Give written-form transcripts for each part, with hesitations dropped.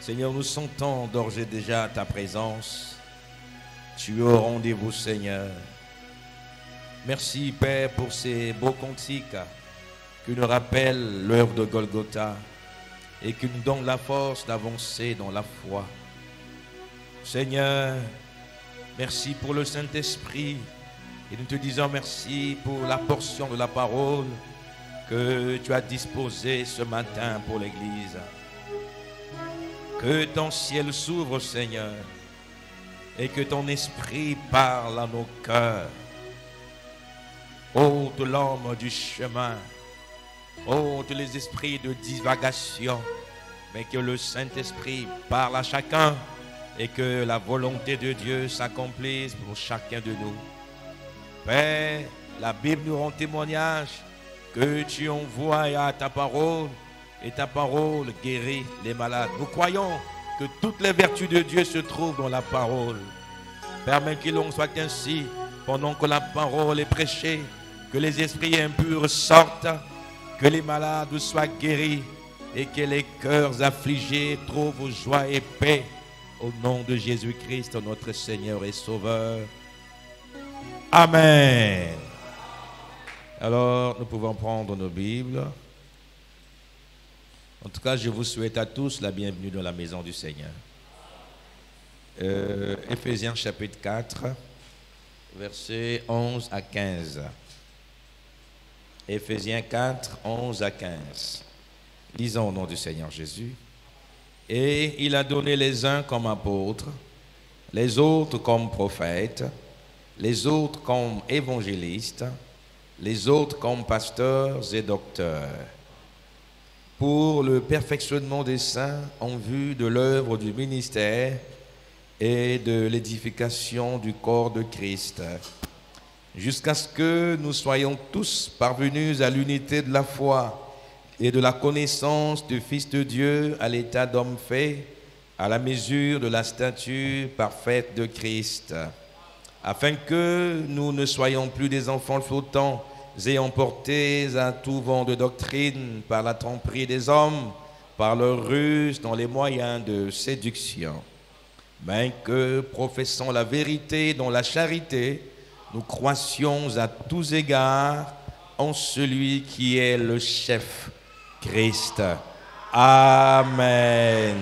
Seigneur, nous sentons d'ores et déjà ta présence. Tu es au rendez-vous, Seigneur. Merci, Père, pour ces beaux cantiques qui nous rappellent l'œuvre de Golgotha et qui nous donnent la force d'avancer dans la foi. Seigneur, merci pour le Saint-Esprit et nous te disons merci pour la portion de la parole que tu as disposée ce matin pour l'Église. Que ton ciel s'ouvre, Seigneur, et que ton esprit parle à nos cœurs. Ôte l'homme du chemin, ôte les esprits de divagation, mais que le Saint-Esprit parle à chacun et que la volonté de Dieu s'accomplisse pour chacun de nous. Père, la Bible nous rend témoignage que tu envoies à ta parole et ta parole guérit les malades. Nous croyons que toutes les vertus de Dieu se trouvent dans la parole. Permets qu'il en soit ainsi pendant que la parole est prêchée, que les esprits impurs sortent, que les malades soient guéris et que les cœurs affligés trouvent joie et paix. Au nom de Jésus-Christ, notre Seigneur et Sauveur. Amen. Alors, nous pouvons prendre nos Bibles. En tout cas, je vous souhaite à tous la bienvenue dans la maison du Seigneur. Éphésiens chapitre 4, versets 11 à 15. Éphésiens 4, 11 à 15. Lisons au nom du Seigneur Jésus. Et il a donné les uns comme apôtres, les autres comme prophètes, les autres comme évangélistes, les autres comme pasteurs et docteurs, pour le perfectionnement des saints en vue de l'œuvre du ministère et de l'édification du corps de Christ, jusqu'à ce que nous soyons tous parvenus à l'unité de la foi et de la connaissance du Fils de Dieu, à l'état d'homme fait, à la mesure de la stature parfaite de Christ, afin que nous ne soyons plus des enfants flottants et emportés à tout vent de doctrine par la tromperie des hommes, par leur ruse dans les moyens de séduction, mais que, professant la vérité dans la charité, nous croissions à tous égards en celui qui est le chef, Christ. Amen.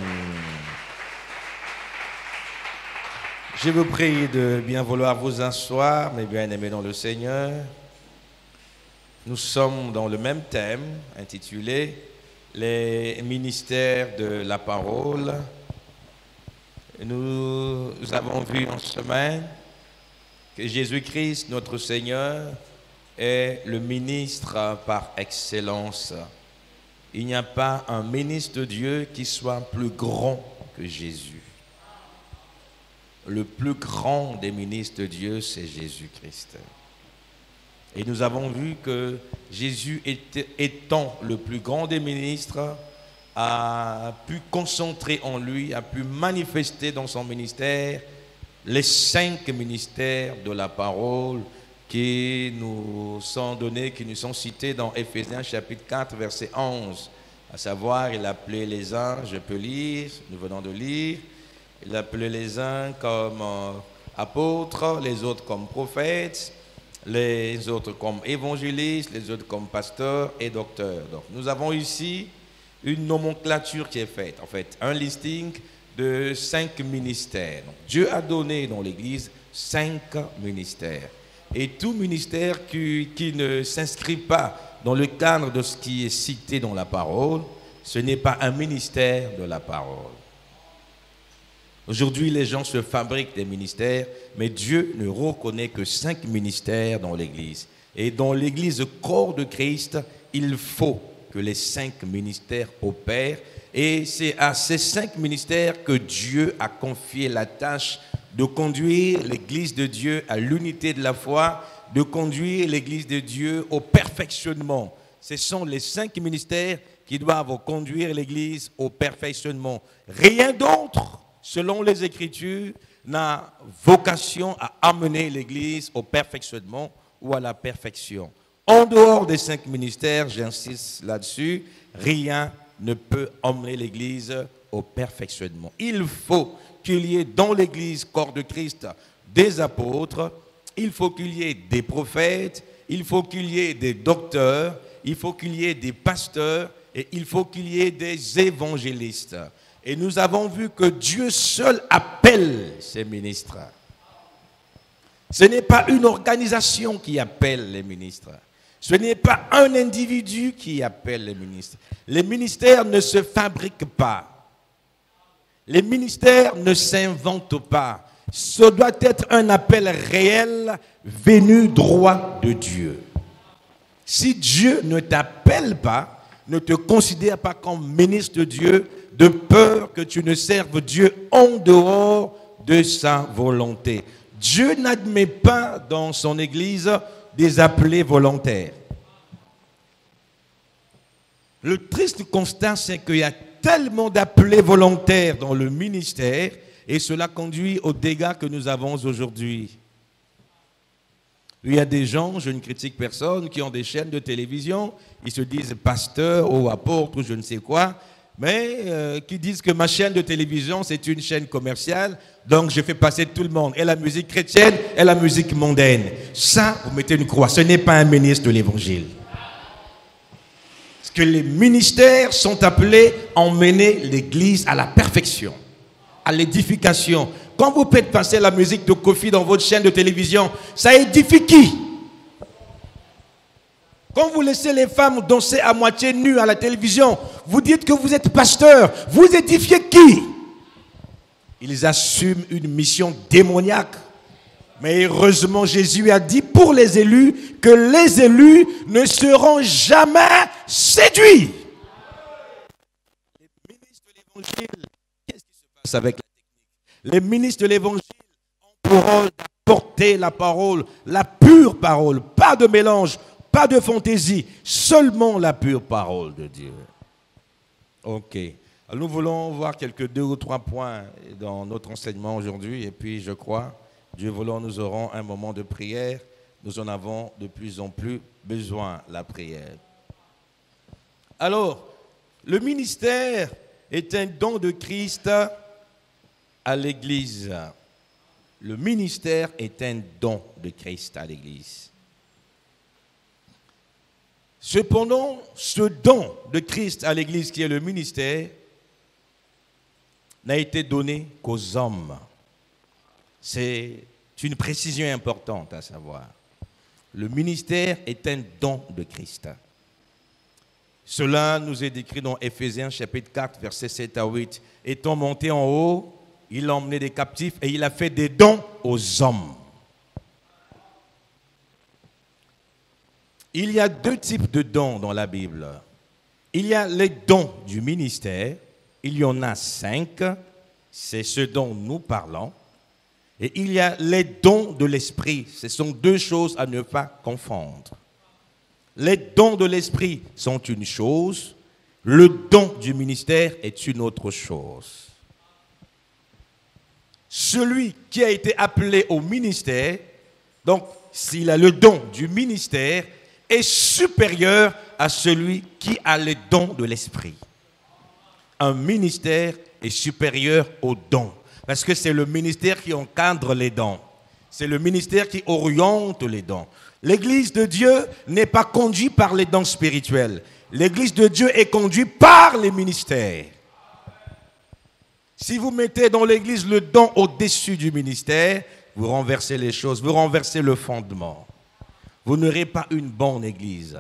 Je vous prie de bien vouloir vous asseoir, mes bien-aimés dans le Seigneur. Nous sommes dans le même thème intitulé « Les ministères de la parole ». Nous avons vu en semaine que Jésus-Christ, notre Seigneur, est le ministre par excellence. Il n'y a pas un ministre de Dieu qui soit plus grand que Jésus. Le plus grand des ministres de Dieu, c'est Jésus-Christ. Et nous avons vu que Jésus, étant le plus grand des ministres, a pu concentrer en lui, a pu manifester dans son ministère les 5 ministères de la parole qui nous sont donnés, qui nous sont cités dans Éphésiens chapitre 4, verset 11. À savoir, il a appelé les uns, je peux lire, nous venons de lire, il a appelé les uns comme apôtres, les autres comme prophètes, les autres comme évangélistes, les autres comme pasteurs et docteurs. Donc, nous avons ici une nomenclature qui est faite, en fait, un listing de 5 ministères. Donc, Dieu a donné dans l'Église 5 ministères. Et tout ministère qui ne s'inscrit pas dans le cadre de ce qui est cité dans la parole, ce n'est pas un ministère de la parole. Aujourd'hui, les gens se fabriquent des ministères, mais Dieu ne reconnaît que 5 ministères dans l'Église. Et dans l'Église, corps de Christ, il faut que les 5 ministères opèrent. Et c'est à ces 5 ministères que Dieu a confié la tâche de conduire l'Église de Dieu à l'unité de la foi, de conduire l'Église de Dieu au perfectionnement. Ce sont les 5 ministères qui doivent conduire l'Église au perfectionnement. Rien d'autre, selon les Écritures, n'a vocation à amener l'Église au perfectionnement ou à la perfection. En dehors des 5 ministères, j'insiste là-dessus, rien ne peut emmener l'Église au perfectionnement. Il faut qu'il y ait dans l'Église, corps de Christ, des apôtres, il faut qu'il y ait des prophètes, il faut qu'il y ait des docteurs, il faut qu'il y ait des pasteurs et il faut qu'il y ait des évangélistes. Et nous avons vu que Dieu seul appelle ces ministres. Ce n'est pas une organisation qui appelle les ministres. Ce n'est pas un individu qui appelle les ministres. Les ministères ne se fabriquent pas. Les ministères ne s'inventent pas. Ce doit être un appel réel venu droit de Dieu. Si Dieu ne t'appelle pas, ne te considère pas comme ministre de Dieu, de peur que tu ne serves Dieu en dehors de sa volonté. Dieu n'admet pas dans son Église des appelés volontaires. Le triste constat, c'est qu'il y a tellement d'appelés volontaires dans le ministère et cela conduit aux dégâts que nous avons aujourd'hui. Il y a des gens, je ne critique personne, qui ont des chaînes de télévision, ils se disent pasteurs ou apôtres ou je ne sais quoi, mais qui disent que ma chaîne de télévision c'est une chaîne commerciale, donc je fais passer tout le monde, et la musique chrétienne et la musique mondaine. Ça, vous mettez une croix, ce n'est pas un ministre de l'Évangile. Parce que les ministères sont appelés à emmener l'Église à la perfection, à l'édification. Quand vous faites passer la musique de Kofi dans votre chaîne de télévision, ça édifie qui? Quand vous laissez les femmes danser à moitié nues à la télévision, vous dites que vous êtes pasteur, vous édifiez qui? Ils assument une mission démoniaque. Mais heureusement, Jésus a dit pour les élus que les élus ne seront jamais séduits. Les ministres de l'Évangile, qu'est-ce qui se passe avec la technique? Les ministres de l'Évangile ont pour rôle d'apporter la parole, la pure parole, pas de mélange, pas de fantaisie, seulement la pure parole de Dieu. Ok. Alors nous voulons voir quelques 2 ou 3 points dans notre enseignement aujourd'hui et puis je crois, Dieu voulant, nous aurons un moment de prière. Nous en avons de plus en plus besoin, la prière. Alors, le ministère est un don de Christ à l'Église. Le ministère est un don de Christ à l'Église. Cependant, ce don de Christ à l'Église qui est le ministère n'a été donné qu'aux hommes. C'est une précision importante à savoir. Le ministère est un don de Christ. Cela nous est décrit dans Éphésiens chapitre 4, versets 7 à 8. Étant monté en haut, il a emmené des captifs et il a fait des dons aux hommes. Il y a 2 types de dons dans la Bible. Il y a les dons du ministère. Il y en a 5. C'est ce dont nous parlons. Et il y a les dons de l'esprit. Ce sont 2 choses à ne pas confondre. Les dons de l'esprit sont une chose. Le don du ministère est une autre chose. Celui qui a été appelé au ministère, donc s'il a le don du ministère, est supérieur à celui qui a le don de l'esprit. Un ministère est supérieur au don. Parce que c'est le ministère qui encadre les dons. C'est le ministère qui oriente les dons. L'Église de Dieu n'est pas conduite par les dons spirituels. L'Église de Dieu est conduite par les ministères. Si vous mettez dans l'Église le don au-dessus du ministère, vous renversez les choses, vous renversez le fondement. Vous n'aurez pas une bonne Église.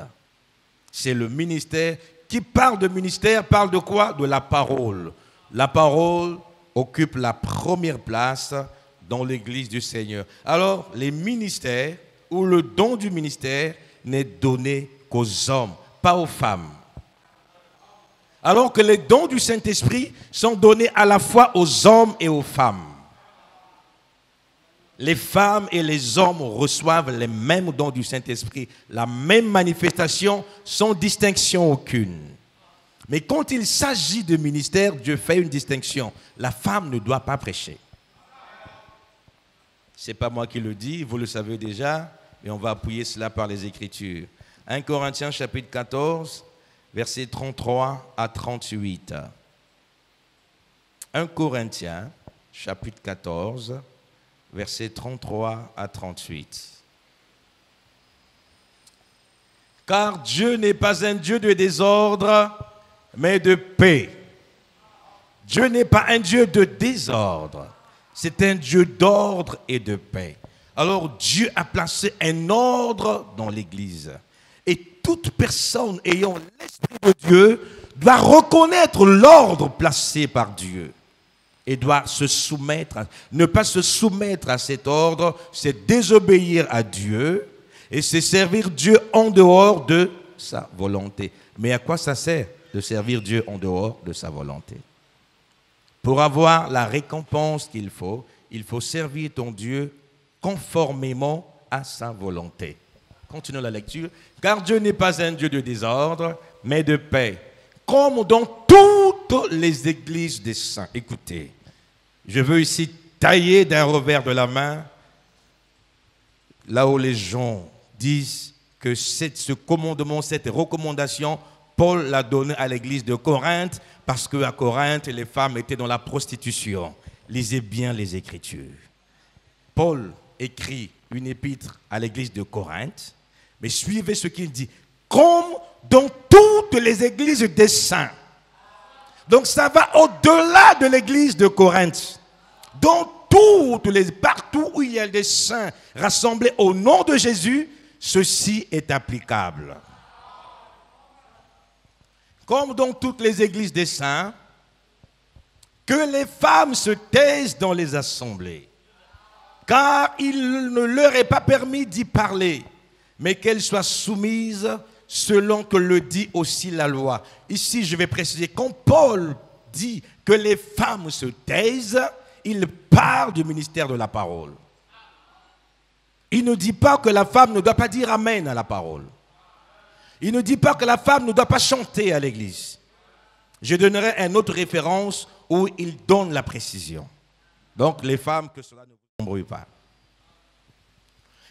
C'est le ministère. Qui parle de ministère, parle de quoi? De la parole. La parole occupe la première place dans l'Église du Seigneur. Alors, les ministères ou le don du ministère n'est donné qu'aux hommes, pas aux femmes. Alors que les dons du Saint-Esprit sont donnés à la fois aux hommes et aux femmes. Les femmes et les hommes reçoivent les mêmes dons du Saint-Esprit, la même manifestation, sans distinction aucune. Mais quand il s'agit de ministère, Dieu fait une distinction. La femme ne doit pas prêcher. Ce n'est pas moi qui le dis, vous le savez déjà, mais on va appuyer cela par les Écritures. 1 Corinthiens chapitre 14, versets 33 à 38. 1 Corinthiens, chapitre 14, versets 33 à 38. Car Dieu n'est pas un Dieu de désordre, mais de paix. Dieu n'est pas un Dieu de désordre, c'est un Dieu d'ordre et de paix. Alors Dieu a placé un ordre dans l'Église. Et toute personne ayant l'Esprit de Dieu doit reconnaître l'ordre placé par Dieu. Et doit se soumettre, ne pas se soumettre à cet ordre, c'est désobéir à Dieu et c'est servir Dieu en dehors de sa volonté. Mais à quoi ça sert de servir Dieu en dehors de sa volonté? Pour avoir la récompense qu'il faut, il faut servir ton Dieu conformément à sa volonté. Continuons la lecture. Car Dieu n'est pas un Dieu de désordre, mais de paix. Comme dans toutes les églises des saints. Écoutez, je veux ici tailler d'un revers de la main là où les gens disent que ce commandement, cette recommandation, Paul l'a donné à l'église de Corinthe parce qu'à Corinthe, les femmes étaient dans la prostitution. Lisez bien les Écritures. Paul écrit une épître à l'église de Corinthe, mais suivez ce qu'il dit. Comme dans toutes les églises des saints. Donc ça va au-delà de l'église de Corinthe. Partout où il y a des saints rassemblés au nom de Jésus, ceci est applicable. Comme dans toutes les églises des saints, que les femmes se taisent dans les assemblées, car il ne leur est pas permis d'y parler, mais qu'elles soient soumises selon que le dit aussi la loi. Ici, je vais préciser, quand Paul dit que les femmes se taisent, il parle du ministère de la parole. Il ne dit pas que la femme ne doit pas dire amen à la parole. Il ne dit pas que la femme ne doit pas chanter à l'église. Je donnerai une autre référence où il donne la précision. Donc les femmes, que cela ne vous embrouille pas.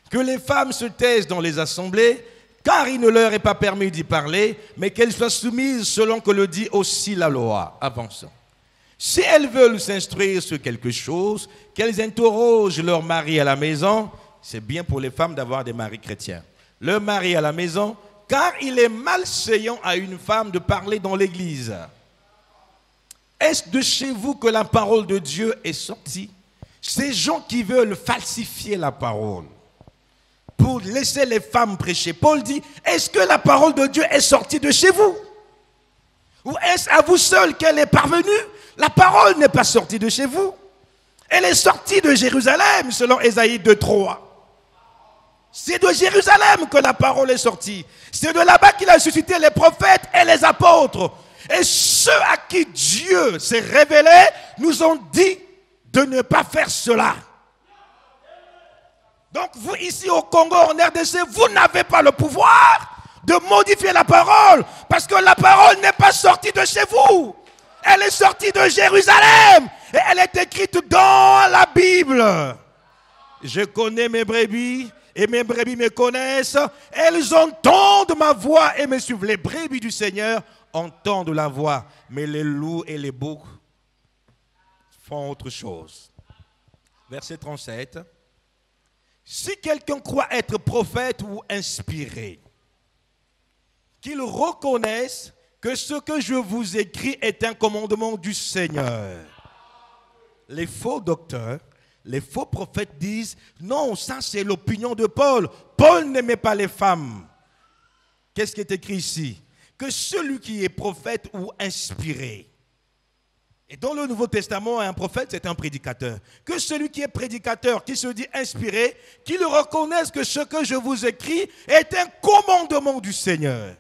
Que les femmes se taisent dans les assemblées, car il ne leur est pas permis d'y parler, mais qu'elles soient soumises selon que le dit aussi la loi. Avançons. Si elles veulent s'instruire sur quelque chose, qu'elles interrogent leur mari à la maison. C'est bien pour les femmes d'avoir des maris chrétiens. Leur mari à la maison, car il est malséant à une femme de parler dans l'église. Est-ce de chez vous que la parole de Dieu est sortie? Ces gens qui veulent falsifier la parole pour laisser les femmes prêcher. Paul dit, est-ce que la parole de Dieu est sortie de chez vous? Ou est-ce à vous seul qu'elle est parvenue? La parole n'est pas sortie de chez vous. Elle est sortie de Jérusalem, selon Ésaïe 2:3. C'est de Jérusalem que la parole est sortie. C'est de là-bas qu'il a suscité les prophètes et les apôtres. Et ceux à qui Dieu s'est révélé nous ont dit de ne pas faire cela. Donc vous ici au Congo, en RDC, vous n'avez pas le pouvoir de modifier la parole. Parce que la parole n'est pas sortie de chez vous. Elle est sortie de Jérusalem. Et elle est écrite dans la Bible. Je connais mes brebis. Et mes brebis me connaissent, elles entendent ma voix et me suivent. Les brebis du Seigneur entendent la voix, mais les loups et les boucs font autre chose. Verset 37. Si quelqu'un croit être prophète ou inspiré, qu'il reconnaisse que ce que je vous écris est un commandement du Seigneur. Les faux docteurs, les faux prophètes disent, non, ça c'est l'opinion de Paul. Paul n'aimait pas les femmes. Qu'est-ce qui est écrit ici? Que celui qui est prophète ou inspiré. Et dans le Nouveau Testament, un prophète, c'est un prédicateur. Que celui qui est prédicateur, qui se dit inspiré, qu'il reconnaisse que ce que je vous écris est un commandement du Seigneur.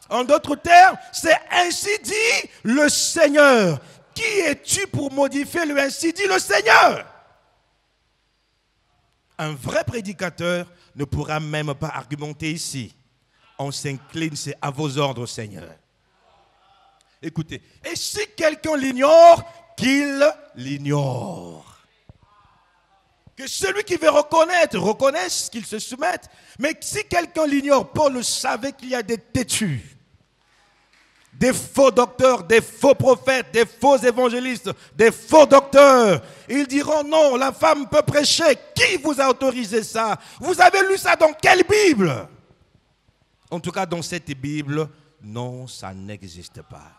En d'autres termes, c'est ainsi dit le Seigneur. Qui es-tu pour modifier le ainsi dit le Seigneur? Un vrai prédicateur ne pourra même pas argumenter ici. On s'incline, c'est à vos ordres, Seigneur. Écoutez, et si quelqu'un l'ignore, qu'il l'ignore. Que celui qui veut reconnaître, reconnaisse, qu'il se soumette. Mais si quelqu'un l'ignore, Paul savait qu'il y a des têtus. des faux docteurs, des faux prophètes, des faux évangélistes, des faux docteurs. Ils diront non, la femme peut prêcher. Qui vous a autorisé ça? Vous avez lu ça dans quelle Bible? En tout cas, dans cette Bible, non, ça n'existe pas.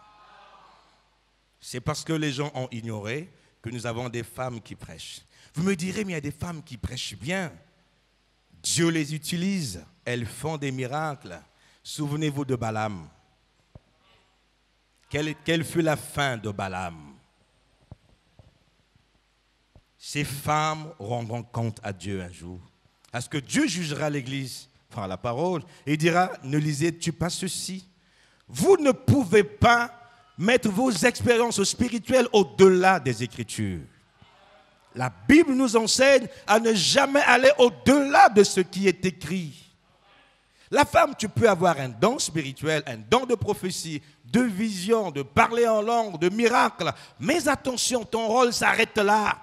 C'est parce que les gens ont ignoré que nous avons des femmes qui prêchent. Vous me direz, mais il y a des femmes qui prêchent bien. Dieu les utilise. Elles font des miracles. Souvenez-vous de Balaam. Quelle fut la fin de Balaam? Ces femmes rendront compte à Dieu un jour. Parce que Dieu jugera l'Église par la parole et dira, ne lisez-tu pas ceci? Vous ne pouvez pas mettre vos expériences spirituelles au-delà des Écritures. La Bible nous enseigne à ne jamais aller au-delà de ce qui est écrit. La femme, tu peux avoir un don spirituel, un don de prophétie, de vision, de parler en langue, de miracle. Mais attention, ton rôle s'arrête là.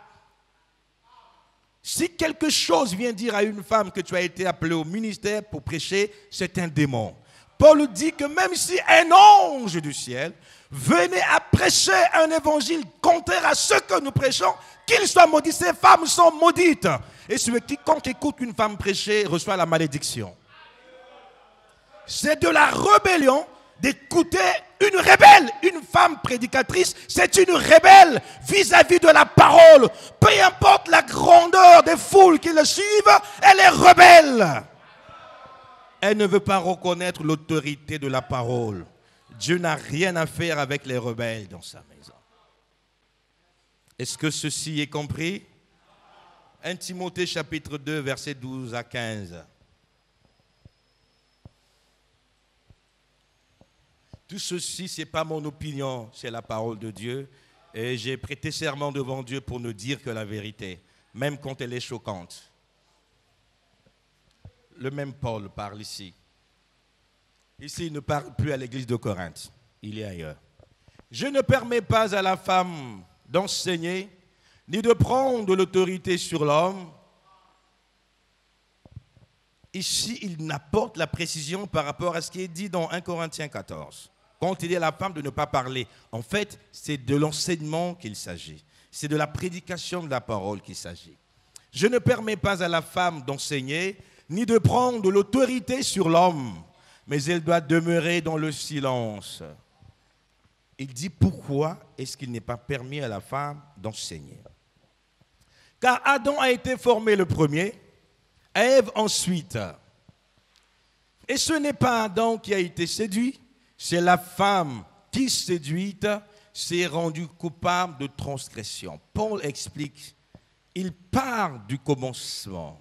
Si quelque chose vient dire à une femme que tu as été appelée au ministère pour prêcher, c'est un démon. Paul dit que même si un ange du ciel venait à prêcher un évangile contraire à ce que nous prêchons, qu'il soit maudit, ces femmes sont maudites. Et quiconque écoute une femme prêcher reçoit la malédiction. C'est de la rébellion d'écouter une rebelle, une femme prédicatrice, c'est une rebelle vis-à-vis de la parole. Peu importe la grandeur des foules qui le suivent, elle est rebelle. Elle ne veut pas reconnaître l'autorité de la parole. Dieu n'a rien à faire avec les rebelles dans sa maison. Est-ce que ceci est compris? 1 Timothée chapitre 2, versets 12 à 15. Tout ceci, ce n'est pas mon opinion, c'est la parole de Dieu. Et j'ai prêté serment devant Dieu pour ne dire que la vérité, même quand elle est choquante. Le même Paul parle ici. Ici, il ne parle plus à l'église de Corinthe, il est ailleurs. Je ne permets pas à la femme d'enseigner, ni de prendre l'autorité sur l'homme. Ici, il n'apporte la précision par rapport à ce qui est dit dans 1 Corinthiens 14. Quand il dit à la femme de ne pas parler, en fait, c'est de l'enseignement qu'il s'agit. C'est de la prédication de la parole qu'il s'agit. Je ne permets pas à la femme d'enseigner, ni de prendre l'autorité sur l'homme, mais elle doit demeurer dans le silence. Il dit pourquoi est-ce qu'il n'est pas permis à la femme d'enseigner? Car Adam a été formé le premier, Ève ensuite. Et ce n'est pas Adam qui a été séduit, c'est la femme qui, séduite, s'est rendue coupable de transgression. Paul explique, il part du commencement.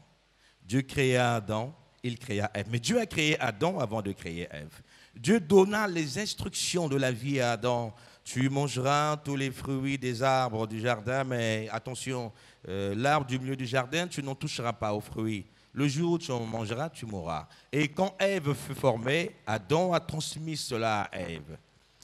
Dieu créa Adam, il créa Ève. Mais Dieu a créé Adam avant de créer Ève. Dieu donna les instructions de la vie à Adam. Tu mangeras tous les fruits des arbres du jardin, mais attention, l'arbre du milieu du jardin, tu n'en toucheras pas aux fruits. Le jour où tu en mangeras, tu mourras. Et quand Ève fut formée, Adam a transmis cela à Ève.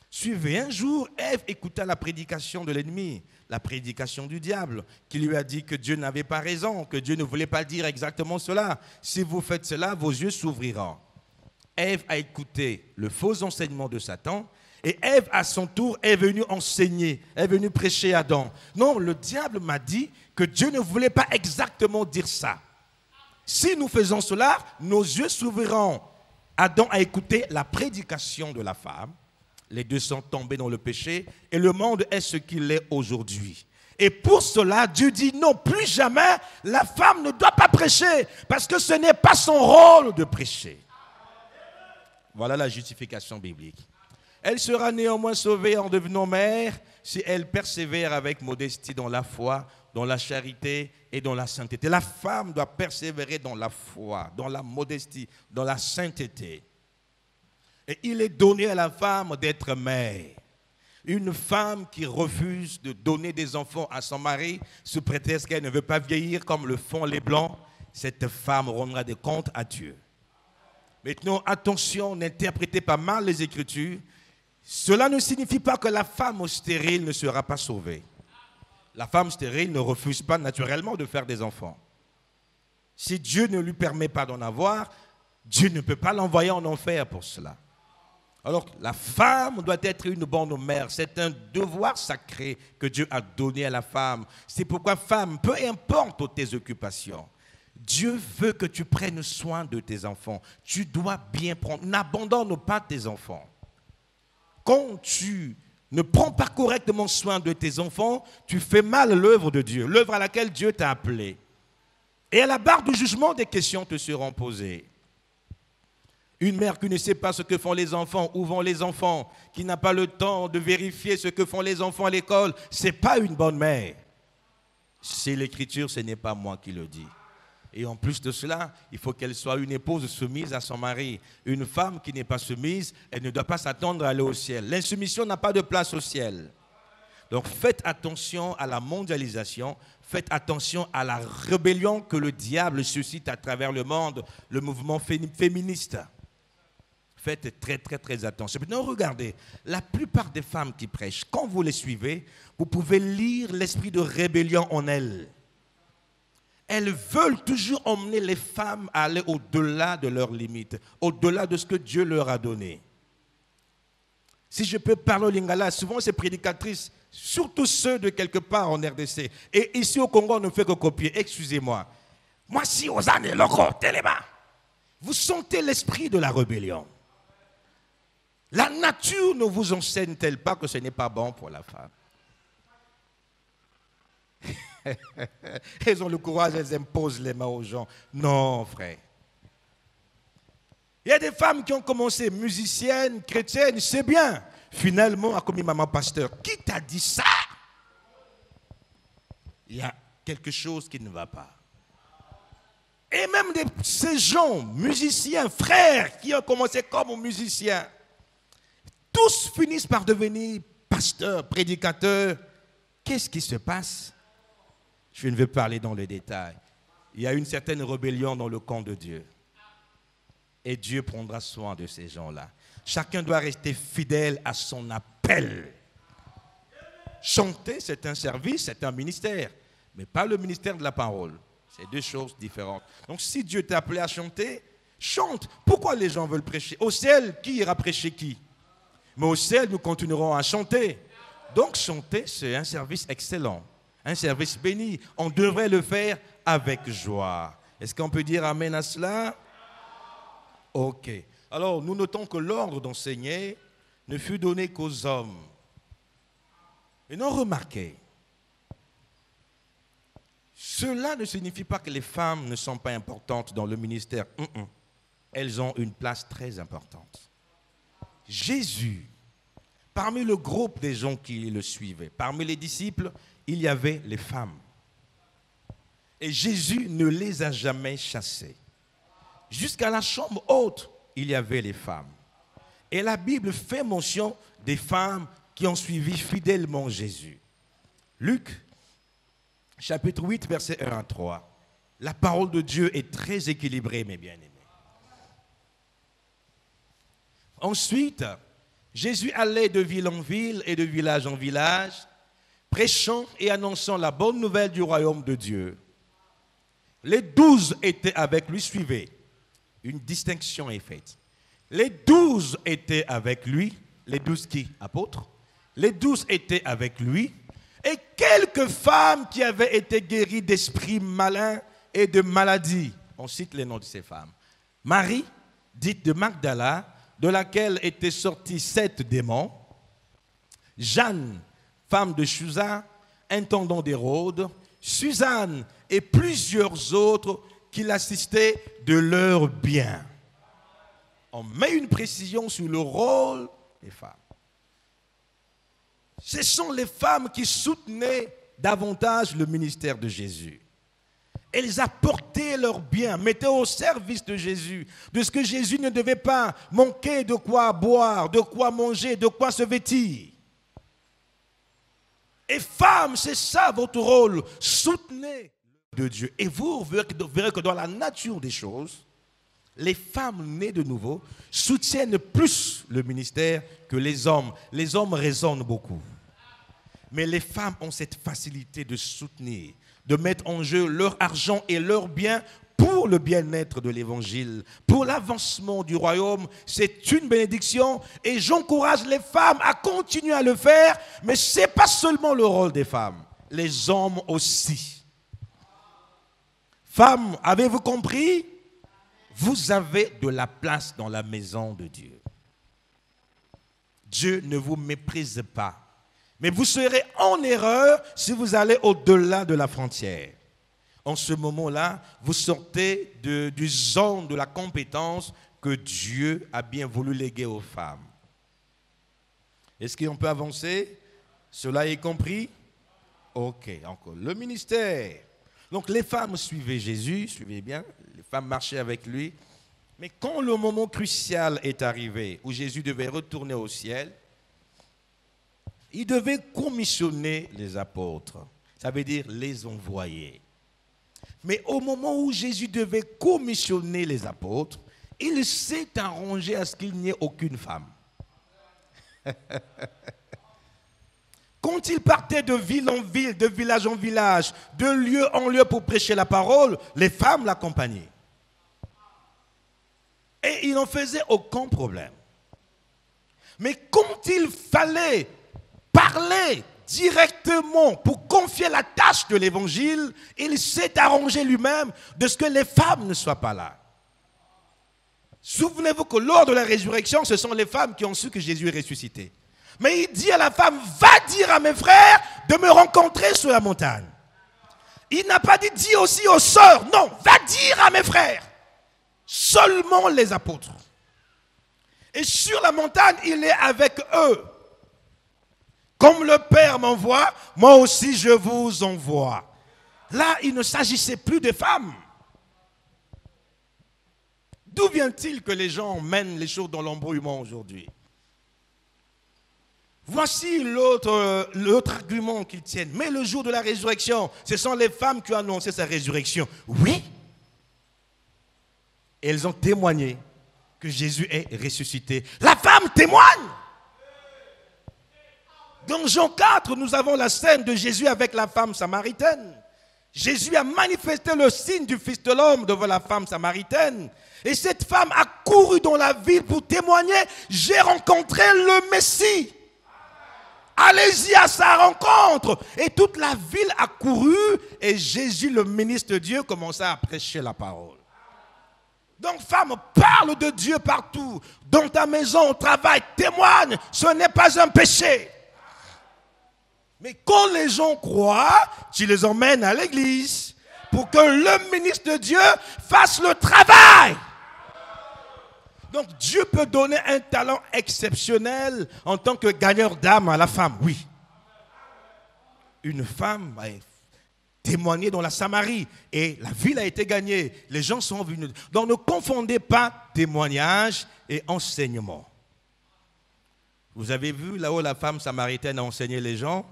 Suivez, un jour, Ève écouta la prédication de l'ennemi, la prédication du diable, qui lui a dit que Dieu n'avait pas raison, que Dieu ne voulait pas dire exactement cela. Si vous faites cela, vos yeux s'ouvriront. Ève a écouté le faux enseignement de Satan, et Ève, à son tour, est venue enseigner, est venue prêcher à Adam. Non, le diable m'a dit que Dieu ne voulait pas exactement dire ça. Si nous faisons cela, nos yeux s'ouvriront. Adam a écouté la prédication de la femme. Les deux sont tombés dans le péché et le monde est ce qu'il est aujourd'hui. Et pour cela, Dieu dit non, plus jamais la femme ne doit pas prêcher parce que ce n'est pas son rôle de prêcher. Voilà la justification biblique. Elle sera néanmoins sauvée en devenant mère si elle persévère avec modestie dans la foi, dans la charité et dans la sainteté. La femme doit persévérer dans la foi, dans la modestie, dans la sainteté. Et il est donné à la femme d'être mère. Une femme qui refuse de donner des enfants à son mari sous prétexte qu'elle ne veut pas vieillir comme le font les blancs, cette femme rendra des comptes à Dieu. Maintenant, attention, n'interprétez pas mal les Écritures. Cela ne signifie pas que la femme stérile ne sera pas sauvée. La femme stérile ne refuse pas naturellement de faire des enfants. Si Dieu ne lui permet pas d'en avoir, Dieu ne peut pas l'envoyer en enfer pour cela. Alors, la femme doit être une bonne mère. C'est un devoir sacré que Dieu a donné à la femme. C'est pourquoi, femme, peu importe tes occupations, Dieu veut que tu prennes soin de tes enfants. Tu dois bien prendre. N'abandonne pas tes enfants. Quand tu ne prends pas correctement soin de tes enfants, tu fais mal l'œuvre de Dieu, l'œuvre à laquelle Dieu t'a appelé. Et à la barre du jugement, des questions te seront posées. Une mère qui ne sait pas ce que font les enfants, où vont les enfants, qui n'a pas le temps de vérifier ce que font les enfants à l'école, ce n'est pas une bonne mère. C'est l'Écriture, ce n'est pas moi qui le dis. Et en plus de cela, il faut qu'elle soit une épouse soumise à son mari. Une femme qui n'est pas soumise, elle ne doit pas s'attendre à aller au ciel. L'insoumission n'a pas de place au ciel. Donc faites attention à la mondialisation, faites attention à la rébellion que le diable suscite à travers le monde, le mouvement féministe. Faites très, très, très attention. Maintenant, regardez, la plupart des femmes qui prêchent, quand vous les suivez, vous pouvez lire l'esprit de rébellion en elles. Elles veulent toujours emmener les femmes à aller au-delà de leurs limites, au-delà de ce que Dieu leur a donné. Si je peux parler au lingala, souvent ces prédicatrices, surtout ceux de quelque part en RDC, et ici au Congo, on ne fait que copier, excusez-moi. Moi, si aux années locaux, vous sentez l'esprit de la rébellion. La nature ne vous enseigne-t-elle pas que ce n'est pas bon pour la femme? Elles ont le courage, elles imposent les mains aux gens. Non, frère. Il y a des femmes qui ont commencé musiciennes, chrétiennes, c'est bien. Finalement, a commis maman pasteur. Qui t'a dit ça? Il y a quelque chose qui ne va pas. Et même ces gens, musiciens, frères, qui ont commencé comme musiciens, tous finissent par devenir pasteurs, prédicateurs. Qu'est-ce qui se passe? Je ne vais pas aller dans les détails. Il y a une certaine rébellion dans le camp de Dieu. Et Dieu prendra soin de ces gens-là. Chacun doit rester fidèle à son appel. Chanter, c'est un service, c'est un ministère. Mais pas le ministère de la parole. C'est deux choses différentes. Donc si Dieu t'a appelé à chanter, chante. Pourquoi les gens veulent prêcher? Au ciel, qui ira prêcher qui? Mais au ciel, nous continuerons à chanter. Donc chanter, c'est un service excellent. Un service béni. On devrait le faire avec joie. Est-ce qu'on peut dire amen à cela? Ok. Alors, nous notons que l'ordre d'enseigner ne fut donné qu'aux hommes. Et non, remarquez, cela ne signifie pas que les femmes ne sont pas importantes dans le ministère. Elles ont une place très importante. Jésus, parmi le groupe des gens qui le suivaient, parmi les disciples, il y avait les femmes. Et Jésus ne les a jamais chassées. Jusqu'à la chambre haute, il y avait les femmes. Et la Bible fait mention des femmes qui ont suivi fidèlement Jésus. Luc, chapitre 8, versets 1 à 3. La parole de Dieu est très équilibrée, mes bien-aimés. Ensuite, Jésus allait de ville en ville et de village en village, prêchant et annonçant la bonne nouvelle du royaume de Dieu. Les 12 étaient avec lui, suivez. Une distinction est faite. Les 12 étaient avec lui. Les 12 qui? Apôtres. Les 12 étaient avec lui. Et quelques femmes qui avaient été guéries d'esprits malins et de maladies. On cite les noms de ces femmes. Marie, dite de Magdala, de laquelle étaient sortis 7 démons. Jeanne, femme de Chuza, intendant d'Hérode. Suzanne et plusieurs autres qui l'assistaient de leurs biens. On met une précision sur le rôle des femmes. Ce sont les femmes qui soutenaient davantage le ministère de Jésus. Elles apportaient leurs biens, mettaient au service de Jésus, de ce que Jésus ne devait pas manquer de quoi boire, de quoi manger, de quoi se vêtir. Et femmes, c'est ça votre rôle, soutenez de Dieu. Et vous verrez que dans la nature des choses, les femmes nées de nouveau soutiennent plus le ministère que les hommes. Les hommes raisonnent beaucoup. Mais les femmes ont cette facilité de soutenir, de mettre en jeu leur argent et leurs biens pour pour le bien-être de l'évangile, pour l'avancement du royaume. C'est une bénédiction et j'encourage les femmes à continuer à le faire, mais ce n'est pas seulement le rôle des femmes, les hommes aussi. Femmes, avez-vous compris? Vous avez de la place dans la maison de Dieu. Dieu ne vous méprise pas. Mais vous serez en erreur si vous allez au-delà de la frontière. En ce moment-là, vous sortez du zone de la compétence que Dieu a bien voulu léguer aux femmes. Est-ce qu'on peut avancer? Cela est compris? Ok, encore. Le ministère. Donc les femmes suivaient Jésus, suivez bien, les femmes marchaient avec lui. Mais quand le moment crucial est arrivé, où Jésus devait retourner au ciel, il devait commissionner les apôtres. Ça veut dire les envoyer. Mais au moment où Jésus devait commissionner les apôtres, il s'est arrangé à ce qu'il n'y ait aucune femme. Quand il partait de ville en ville, de village en village, de lieu en lieu pour prêcher la parole, les femmes l'accompagnaient. Et il n'en faisait aucun problème. Mais quand il fallait parler directement pour confier la tâche de l'évangile, il s'est arrangé lui-même de ce que les femmes ne soient pas là. Souvenez-vous que lors de la résurrection, ce sont les femmes qui ont su que Jésus est ressuscité. Mais il dit à la femme, va dire à mes frères de me rencontrer sur la montagne. Il n'a pas dit, dis aussi aux sœurs, non, va dire à mes frères. Seulement les apôtres. Et sur la montagne, il est avec eux. Comme le Père m'envoie, moi aussi je vous envoie. Là, il ne s'agissait plus de femmes. D'où vient-il que les gens mènent les choses dans l'embrouillement aujourd'hui? Voici l'autre argument qu'ils tiennent. Mais le jour de la résurrection, ce sont les femmes qui ont annoncé sa résurrection. Oui. Et elles ont témoigné que Jésus est ressuscité. La femme témoigne. Dans Jean 4, nous avons la scène de Jésus avec la femme samaritaine. Jésus a manifesté le signe du Fils de l'homme devant la femme samaritaine. Et cette femme a couru dans la ville pour témoigner, j'ai rencontré le Messie. Allez-y à sa rencontre. Et toute la ville a couru et Jésus, le ministre de Dieu, commença à prêcher la parole. Donc, femme, parle de Dieu partout. Dans ta maison, au travail, témoigne. Ce n'est pas un péché. Mais quand les gens croient, tu les emmènes à l'église pour que le ministre de Dieu fasse le travail. Donc, Dieu peut donner un talent exceptionnel en tant que gagneur d'âme à la femme, oui. Une femme a témoigné dans la Samarie et la ville a été gagnée. Les gens sont venus. Donc, ne confondez pas témoignage et enseignement. Vous avez vu là où la femme samaritaine a enseigné les gens?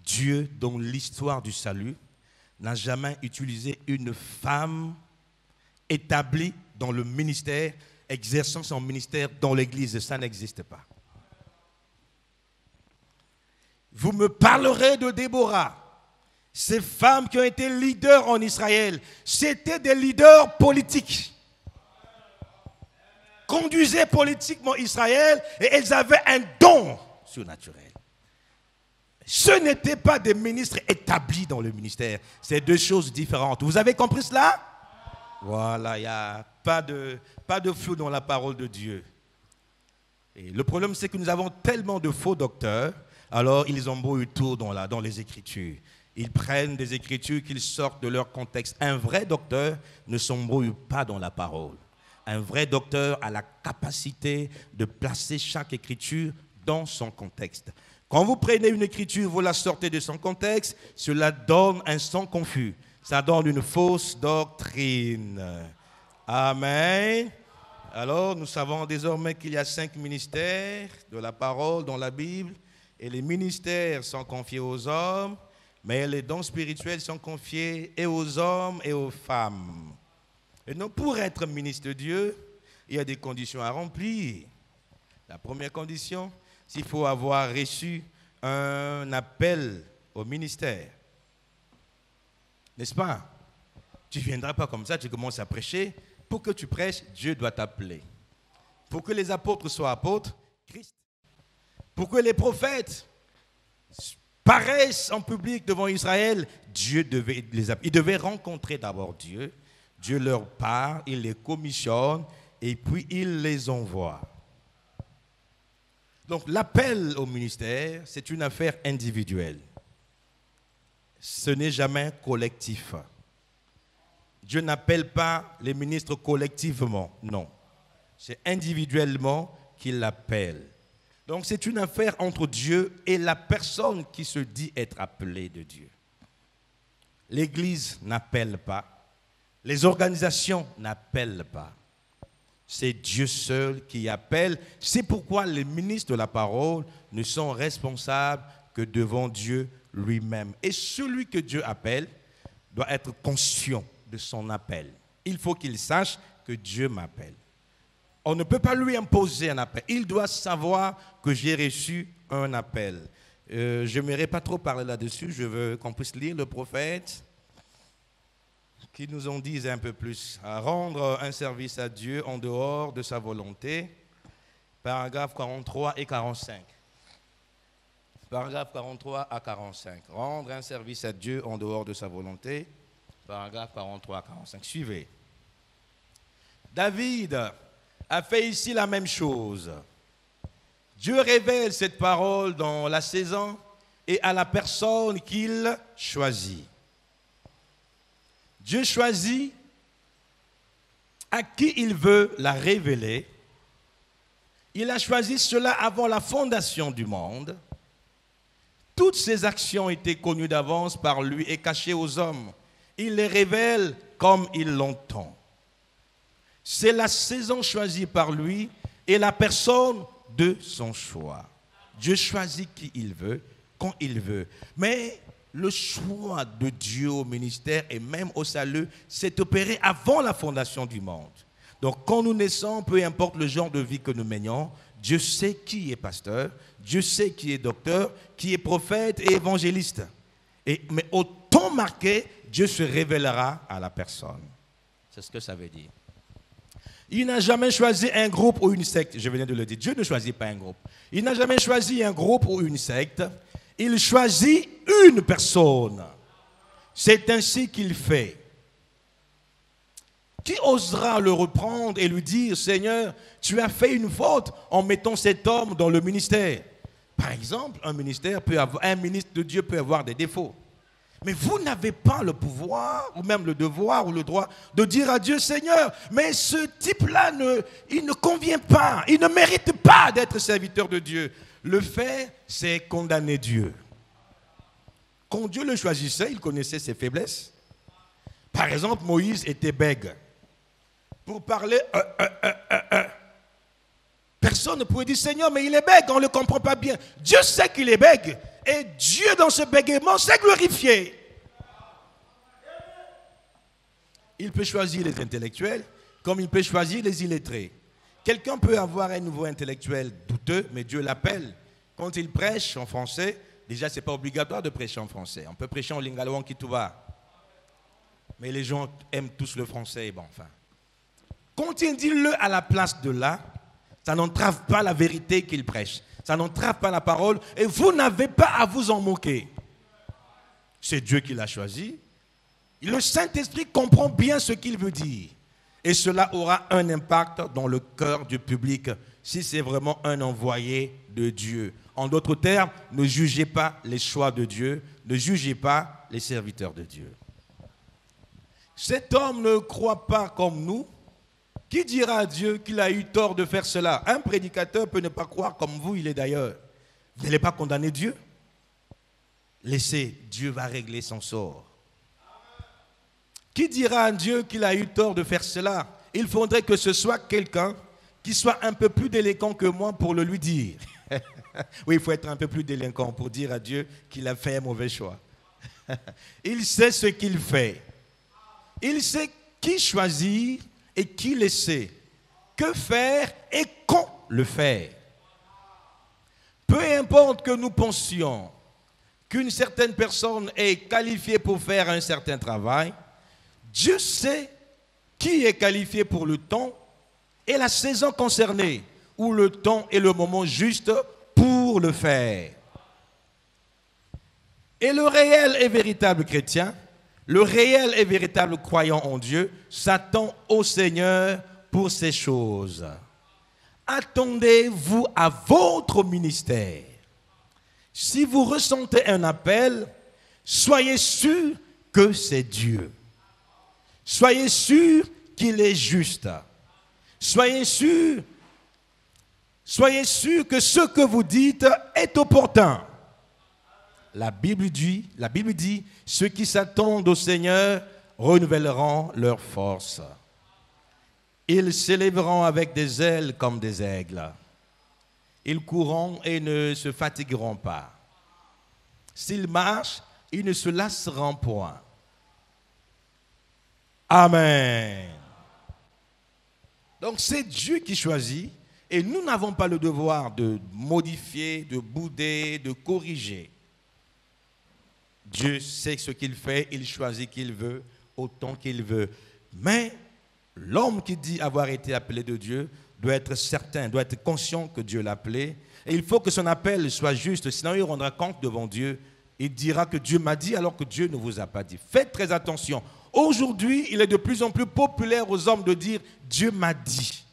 Dieu, dans l'histoire du salut, n'a jamais utilisé une femme établie dans le ministère, exerçant son ministère dans l'église. Ça n'existe pas. Vous me parlerez de Déborah. Ces femmes qui ont été leaders en Israël, c'était des leaders politiques. Conduisaient politiquement Israël et elles avaient un don surnaturel. Ce n'étaient pas des ministres établis dans le ministère. C'est deux choses différentes. Vous avez compris cela? Voilà, il n'y a pas de flou dans la parole de Dieu. Et le problème, c'est que nous avons tellement de faux docteurs, alors ils embrouillent tout dans les Écritures. Ils prennent des Écritures qu'ils sortent de leur contexte. Un vrai docteur ne s'embrouille pas dans la parole. Un vrai docteur a la capacité de placer chaque Écriture dans son contexte. Quand vous prenez une Écriture, vous la sortez de son contexte, cela donne un son confus. Ça donne une fausse doctrine. Amen. Alors, nous savons désormais qu'il y a 5 ministères de la parole dans la Bible. Et les ministères sont confiés aux hommes, mais les dons spirituels sont confiés et aux hommes et aux femmes. Et donc, pour être ministre de Dieu, il y a des conditions à remplir. La première condition, c'est qu'il faut avoir reçu un appel au ministère. N'est-ce pas? Tu ne viendras pas comme ça, tu commences à prêcher. Pour que tu prêches, Dieu doit t'appeler. Pour que les apôtres soient apôtres, Christ. Pour que les prophètes paraissent en public devant Israël, Dieu devait les appeler. Ils devaient rencontrer d'abord Dieu. Dieu leur parle, il les commissionne et puis il les envoie. Donc l'appel au ministère, c'est une affaire individuelle. Ce n'est jamais collectif. Dieu n'appelle pas les ministres collectivement, non. C'est individuellement qu'il l'appelle. Donc c'est une affaire entre Dieu et la personne qui se dit être appelée de Dieu. L'Église n'appelle pas, les organisations n'appellent pas. C'est Dieu seul qui appelle. C'est pourquoi les ministres de la parole ne sont responsables que devant Dieu lui-même. Et celui que Dieu appelle doit être conscient de son appel. Il faut qu'il sache que Dieu m'appelle. On ne peut pas lui imposer un appel. Il doit savoir que j'ai reçu un appel. Je n'aimerais pas trop parler là-dessus. Je veux qu'on puisse lire le prophète qui nous en dise un peu plus. À rendre un service à Dieu en dehors de sa volonté. Paragraphes 43 et 45. Paragraphes 43 à 45. Rendre un service à Dieu en dehors de sa volonté. Paragraphes 43 à 45. Suivez. David a fait ici la même chose. Dieu révèle cette parole dans la saison et à la personne qu'il choisit. Dieu choisit à qui il veut la révéler. Il a choisi cela avant la fondation du monde. Toutes ses actions étaient connues d'avance par lui et cachées aux hommes. Il les révèle comme il l'entend. C'est la saison choisie par lui et la personne de son choix. Dieu choisit qui il veut, quand il veut. Mais le choix de Dieu au ministère et même au salut s'est opéré avant la fondation du monde. Donc quand nous naissons, peu importe le genre de vie que nous menions, Dieu sait qui est pasteur, Dieu sait qui est docteur, qui est prophète et évangéliste. Mais au temps marqué, Dieu se révélera à la personne. C'est ce que ça veut dire. Il n'a jamais choisi un groupe ou une secte. Je venais de le dire. Dieu ne choisit pas un groupe. Il n'a jamais choisi un groupe ou une secte. Il choisit une personne. C'est ainsi qu'il fait. Qui osera le reprendre et lui dire, Seigneur, tu as fait une faute en mettant cet homme dans le ministère? Par exemple, un ministre de Dieu peut avoir des défauts. Mais vous n'avez pas le pouvoir, ou même le devoir, ou le droit de dire à Dieu, Seigneur, mais ce type-là, il ne convient pas, il ne mérite pas d'être serviteur de Dieu. Le fait, c'est condamner Dieu. Quand Dieu le choisissait, il connaissait ses faiblesses. Par exemple, Moïse était bègue. Pour parler, personne ne pouvait dire, Seigneur, mais il est bègue, on ne le comprend pas bien. Dieu sait qu'il est bègue. Et Dieu, dans ce bégaiement, s'est glorifié. Il peut choisir les intellectuels comme il peut choisir les illettrés. Quelqu'un peut avoir un nouveau intellectuel douteux, mais Dieu l'appelle. Quand il prêche en français, déjà, ce n'est pas obligatoire de prêcher en français. On peut prêcher en lingala wankituba. Mais les gens aiment tous le français. Bon, enfin. Quand il dit le à la place de là, ça n'entrave pas la vérité qu'il prêche. Ça n'entrave pas la parole et vous n'avez pas à vous en moquer. C'est Dieu qui l'a choisi. Le Saint-Esprit comprend bien ce qu'il veut dire. Et cela aura un impact dans le cœur du public si c'est vraiment un envoyé de Dieu. En d'autres termes, ne jugez pas les choix de Dieu, ne jugez pas les serviteurs de Dieu. Cet homme ne croit pas comme nous. Qui dira à Dieu qu'il a eu tort de faire cela? Un prédicateur peut ne pas croire comme vous, il est d'ailleurs. Vous n'allez pas condamner Dieu? Laissez, Dieu va régler son sort. Qui dira à Dieu qu'il a eu tort de faire cela? Il faudrait que ce soit quelqu'un qui soit un peu plus délinquant que moi pour le lui dire. Oui, il faut être un peu plus délinquant pour dire à Dieu qu'il a fait un mauvais choix. Il sait ce qu'il fait. Il sait qui choisir et qui laisser, que faire et quand le faire. Peu importe que nous pensions qu'une certaine personne est qualifiée pour faire un certain travail, Dieu sait qui est qualifié pour le temps et la saison concernée, ou le temps et le moment juste pour le faire. Et le réel et véritable chrétien, le réel et véritable croyant en Dieu, s'attend au Seigneur pour ces choses. Attendez-vous à votre ministère. Si vous ressentez un appel, soyez sûr que c'est Dieu. Soyez sûr qu'il est juste. Soyez sûr que ce que vous dites est opportun. La Bible dit, ceux qui s'attendent au Seigneur renouvelleront leur force. Ils s'élèveront avec des ailes comme des aigles. Ils courront et ne se fatigueront pas. S'ils marchent, ils ne se lasseront point. Amen. Donc c'est Dieu qui choisit et nous n'avons pas le devoir de modifier, de bouder, de corriger. Dieu sait ce qu'il fait, il choisit qu'il veut, autant qu'il veut. Mais l'homme qui dit avoir été appelé de Dieu doit être certain, doit être conscient que Dieu l'a appelé. Et il faut que son appel soit juste, sinon il rendra compte devant Dieu. Il dira que Dieu m'a dit alors que Dieu ne vous a pas dit. Faites très attention. Aujourd'hui, il est de plus en plus populaire aux hommes de dire « Dieu m'a dit ».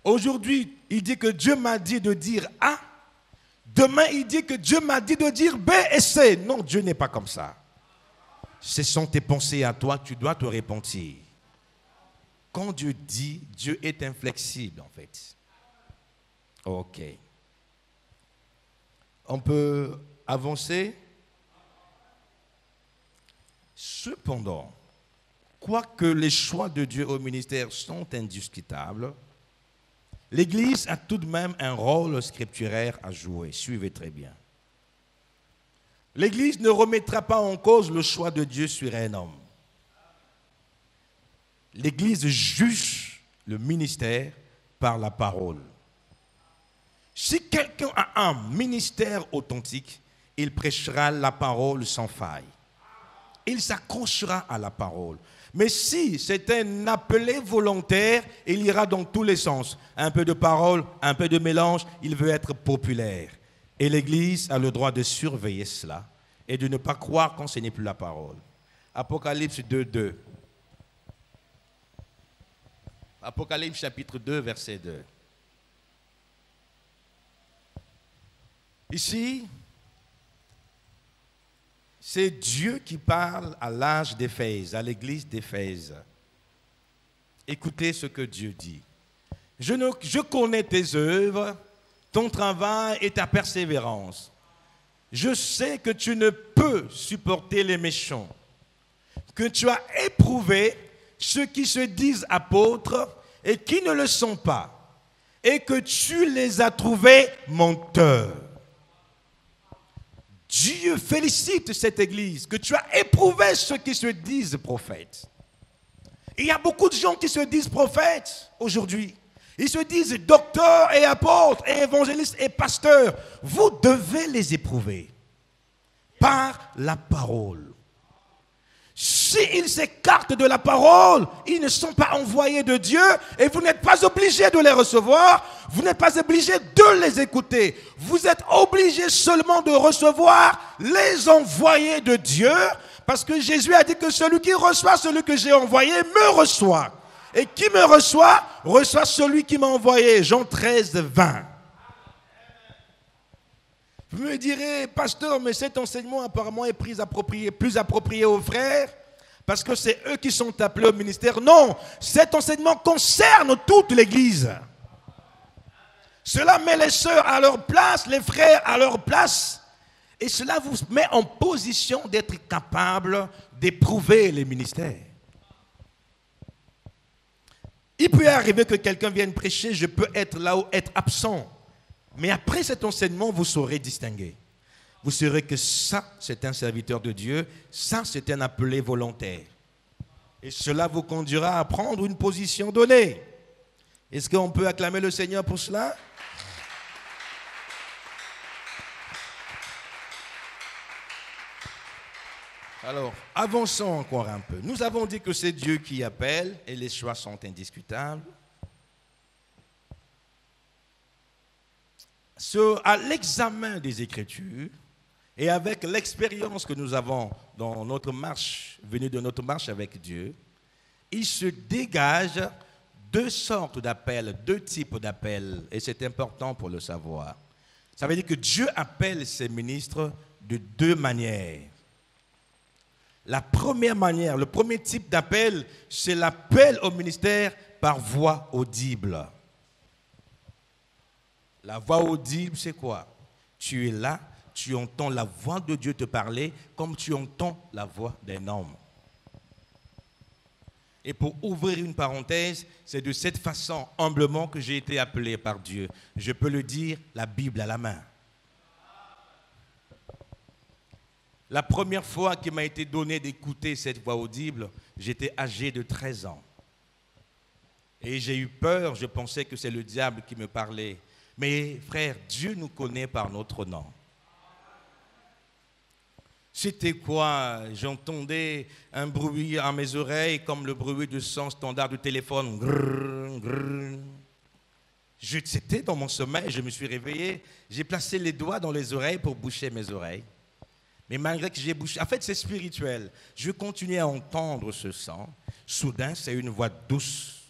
Aujourd'hui, il dit que Dieu m'a dit de dire A. Demain, il dit que Dieu m'a dit de dire B et C. Non, Dieu n'est pas comme ça. Ce sont tes pensées à toi, tu dois te repentir. Quand Dieu dit, Dieu est inflexible en fait. Ok. On peut avancer. Cependant, quoique les choix de Dieu au ministère sont indiscutables, l'Église a tout de même un rôle scripturaire à jouer. Suivez très bien. L'Église ne remettra pas en cause le choix de Dieu sur un homme. L'Église juge le ministère par la parole. Si quelqu'un a un ministère authentique, il prêchera la parole sans faille. Il s'accrochera à la parole. Mais si c'est un appelé volontaire, il ira dans tous les sens. Un peu de parole, un peu de mélange, il veut être populaire. Et l'Église a le droit de surveiller cela et de ne pas croire quand ce n'est plus la parole. Apocalypse 2:2. Apocalypse chapitre 2, verset 2. Ici, c'est Dieu qui parle à l'âge d'Éphèse, à l'église d'Éphèse. Écoutez ce que Dieu dit. Je connais tes œuvres, ton travail et ta persévérance. Je sais que tu ne peux supporter les méchants, que tu as éprouvé ceux qui se disent apôtres et qui ne le sont pas, et que tu les as trouvés menteurs. Dieu félicite cette église, que tu as éprouvé ceux qui se disent prophètes. Il y a beaucoup de gens qui se disent prophètes aujourd'hui. Ils se disent docteurs et apôtres et évangélistes et pasteurs. Vous devez les éprouver par la parole. S'ils s'écartent de la parole, ils ne sont pas envoyés de Dieu et vous n'êtes pas obligés de les recevoir, vous n'êtes pas obligés de les écouter. Vous êtes obligés seulement de recevoir les envoyés de Dieu parce que Jésus a dit que celui qui reçoit celui que j'ai envoyé me reçoit. Et qui me reçoit, reçoit celui qui m'a envoyé. Jean 13, 20. Vous me direz, pasteur, mais cet enseignement apparemment est plus approprié aux frères, parce que c'est eux qui sont appelés au ministère. Non, cet enseignement concerne toute l'Église. Cela met les sœurs à leur place, les frères à leur place, et cela vous met en position d'être capable d'éprouver les ministères. Il peut arriver que quelqu'un vienne prêcher, je peux être là ou être absent. Mais après cet enseignement, vous saurez distinguer. Vous saurez que ça, c'est un serviteur de Dieu. Ça, c'est un appelé volontaire. Et cela vous conduira à prendre une position donnée. Est-ce qu'on peut acclamer le Seigneur pour cela? Alors, avançons encore un peu. Nous avons dit que c'est Dieu qui appelle et les choix sont indiscutables. À l'examen des Écritures et avec l'expérience que nous avons dans notre marche, venue de notre marche avec Dieu, il se dégage deux sortes d'appels, deux types d'appels, et c'est important pour le savoir. Ça veut dire que Dieu appelle ses ministres de deux manières. La première manière, le premier type d'appel, c'est l'appel au ministère par voix audible. La voix audible, c'est quoi? Tu es là, tu entends la voix de Dieu te parler comme tu entends la voix d'un homme. Et pour ouvrir une parenthèse, c'est de cette façon, humblement, que j'ai été appelé par Dieu. Je peux le dire, la Bible à la main. La première fois qu'il m'a été donné d'écouter cette voix audible, j'étais âgé de 13 ans. Et j'ai eu peur, je pensais que c'est le diable qui me parlait. Mais frère, Dieu nous connaît par notre nom. C'était quoi? J'entendais un bruit à mes oreilles comme le bruit de son standard de téléphone. Grrr, grrr. C'était dans mon sommeil, je me suis réveillé. J'ai placé les doigts dans les oreilles pour boucher mes oreilles. Mais malgré que j'ai bouché, en fait c'est spirituel. Je continuais à entendre ce son. Soudain, c'est une voix douce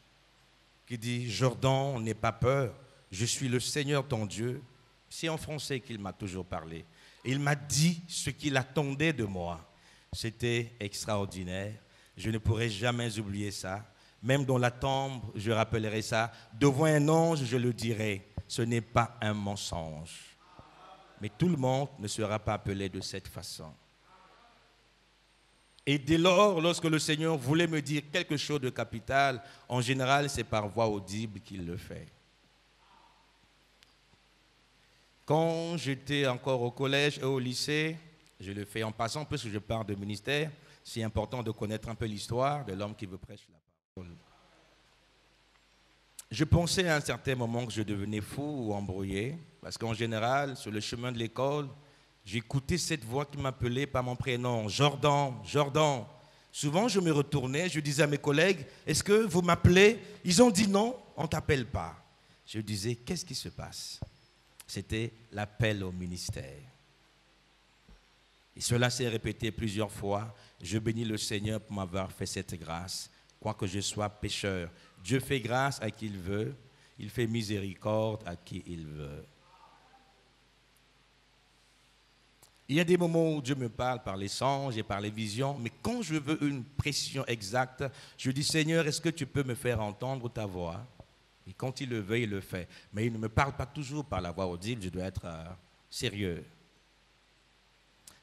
qui dit « Jordan, n'aie pas peur, je suis le Seigneur ton Dieu ». C'est en français qu'il m'a toujours parlé. Et il m'a dit ce qu'il attendait de moi. C'était extraordinaire. Je ne pourrai jamais oublier ça. Même dans la tombe, je rappellerai ça. Devant un ange, je le dirai. Ce n'est pas un mensonge. Mais tout le monde ne sera pas appelé de cette façon. Et dès lors, lorsque le Seigneur voulait me dire quelque chose de capital, en général, c'est par voix audible qu'il le fait. Quand j'étais encore au collège et au lycée, je le fais en passant, puisque je parle de ministère, c'est important de connaître un peu l'histoire de l'homme qui veut prêcher la parole. Je pensais à un certain moment que je devenais fou ou embrouillé, parce qu'en général, sur le chemin de l'école, j'écoutais cette voix qui m'appelait par mon prénom, Jordan, Jordan. Souvent, je me retournais, je disais à mes collègues, est-ce que vous m'appelez? Ils ont dit non, on ne t'appelle pas. Je disais, qu'est-ce qui se passe? C'était l'appel au ministère. Et cela s'est répété plusieurs fois. Je bénis le Seigneur pour m'avoir fait cette grâce, quoique je sois pécheur. Dieu fait grâce à qui il veut, il fait miséricorde à qui il veut. Il y a des moments où Dieu me parle par les songes et par les visions, mais quand je veux une précision exacte, je dis, Seigneur, est-ce que tu peux me faire entendre ta voix? Et quand il le veut, il le fait. Mais il ne me parle pas toujours par la voix audible, je dois être sérieux.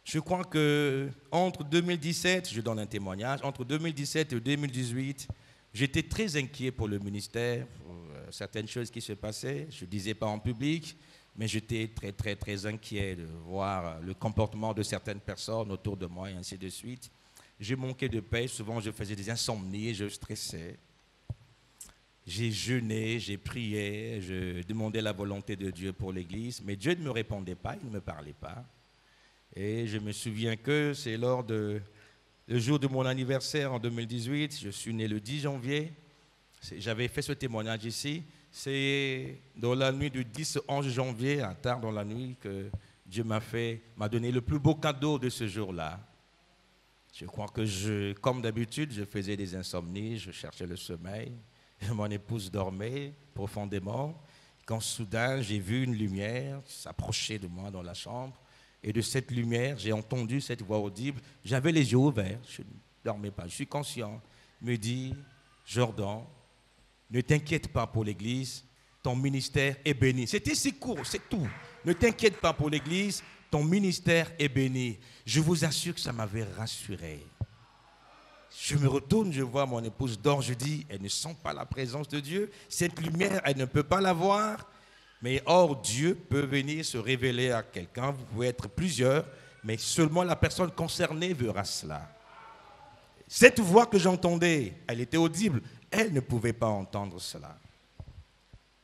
Je crois qu'entre 2017, je donne un témoignage, entre 2017 et 2018, j'étais très inquiet pour le ministère, pour certaines choses qui se passaient. Je ne disais pas en public, mais j'étais très, très, très inquiet de voir le comportement de certaines personnes autour de moi et ainsi de suite. J'ai manqué de paix, souvent je faisais des insomnies, je stressais. J'ai jeûné, j'ai prié, je demandais la volonté de Dieu pour l'Église, mais Dieu ne me répondait pas, il ne me parlait pas. Et je me souviens que c'est lors le jour de mon anniversaire en 2018, je suis né le 10 janvier, j'avais fait ce témoignage ici, c'est dans la nuit du 10 au 11 janvier, à tard dans la nuit, que Dieu m'a donné le plus beau cadeau de ce jour-là. Je crois que comme d'habitude, je faisais des insomnies, je cherchais le sommeil. Mon épouse dormait profondément. Quand soudain, j'ai vu une lumière s'approcher de moi dans la chambre. Et de cette lumière, j'ai entendu cette voix audible. J'avais les yeux ouverts, je ne dormais pas. Je suis conscient. Il me dit, Jordan, ne t'inquiète pas pour l'Église, ton ministère est béni. C'était si court, c'est tout. Ne t'inquiète pas pour l'Église, ton ministère est béni. Je vous assure que ça m'avait rassuré. Je me retourne, je vois mon épouse dort, je dis, elle ne sent pas la présence de Dieu. Cette lumière, elle ne peut pas la voir. Mais or, Dieu peut venir se révéler à quelqu'un. Vous pouvez être plusieurs, mais seulement la personne concernée verra cela. Cette voix que j'entendais, elle était audible. Elle ne pouvait pas entendre cela.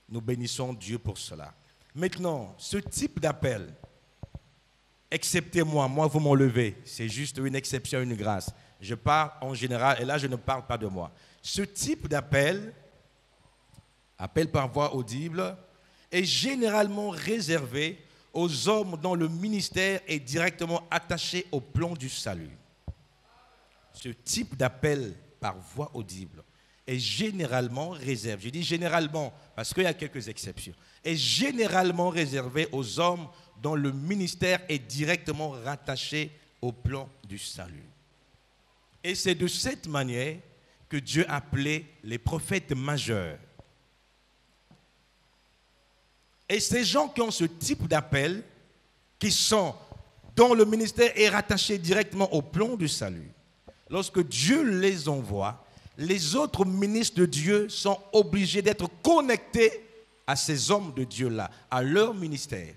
Nous bénissons Dieu pour cela. Maintenant, ce type d'appel, excepté moi, vous m'enlevez. C'est juste une exception, une grâce. Je parle en général, et là je ne parle pas de moi. Ce type d'appel, appel par voix audible, est généralement réservé aux hommes dont le ministère est directement attaché au plan du salut. Ce type d'appel par voix audible est généralement réservé, je dis généralement parce qu'il y a quelques exceptions, est généralement réservé aux hommes dont le ministère est directement rattaché au plan du salut. Et c'est de cette manière que Dieu appelait les prophètes majeurs. Et ces gens qui ont ce type d'appel, dont le ministère est rattaché directement au plan du salut, lorsque Dieu les envoie, les autres ministres de Dieu sont obligés d'être connectés à ces hommes de Dieu-là, à leur ministère.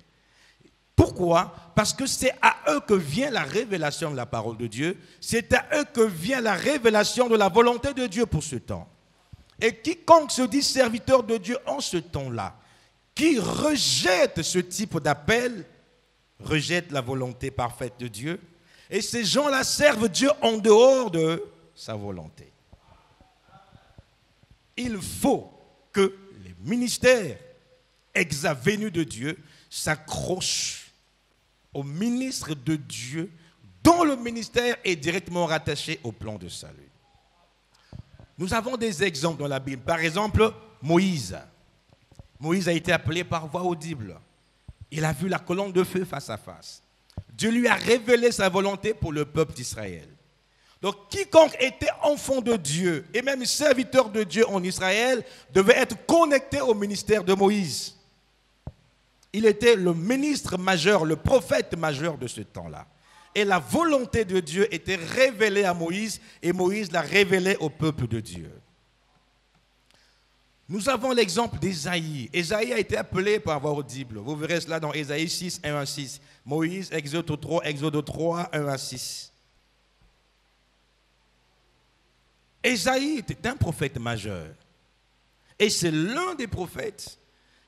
Pourquoi? Parce que c'est à eux que vient la révélation de la parole de Dieu, c'est à eux que vient la révélation de la volonté de Dieu pour ce temps. Et quiconque se dit serviteur de Dieu en ce temps-là, qui rejette ce type d'appel, rejette la volonté parfaite de Dieu, et ces gens-là servent Dieu en dehors de sa volonté. Il faut que les ministères venus de Dieu s'accrochent aux ministres de Dieu dont le ministère est directement rattaché au plan de salut. Nous avons des exemples dans la Bible. Par exemple, Moïse. Moïse a été appelé par voix audible. Il a vu la colonne de feu face à face. Dieu lui a révélé sa volonté pour le peuple d'Israël. Donc, quiconque était enfant de Dieu et même serviteur de Dieu en Israël devait être connecté au ministère de Moïse. Il était le ministre majeur, le prophète majeur de ce temps-là. Et la volonté de Dieu était révélée à Moïse et Moïse l'a révélée au peuple de Dieu. Nous avons l'exemple d'Ésaïe. Ésaïe a été appelé par voix audible. Vous verrez cela dans Ésaïe 6, 1 à 6. Moïse, Exode 3, 1 à 6. Ésaïe était un prophète majeur. Et c'est l'un des prophètes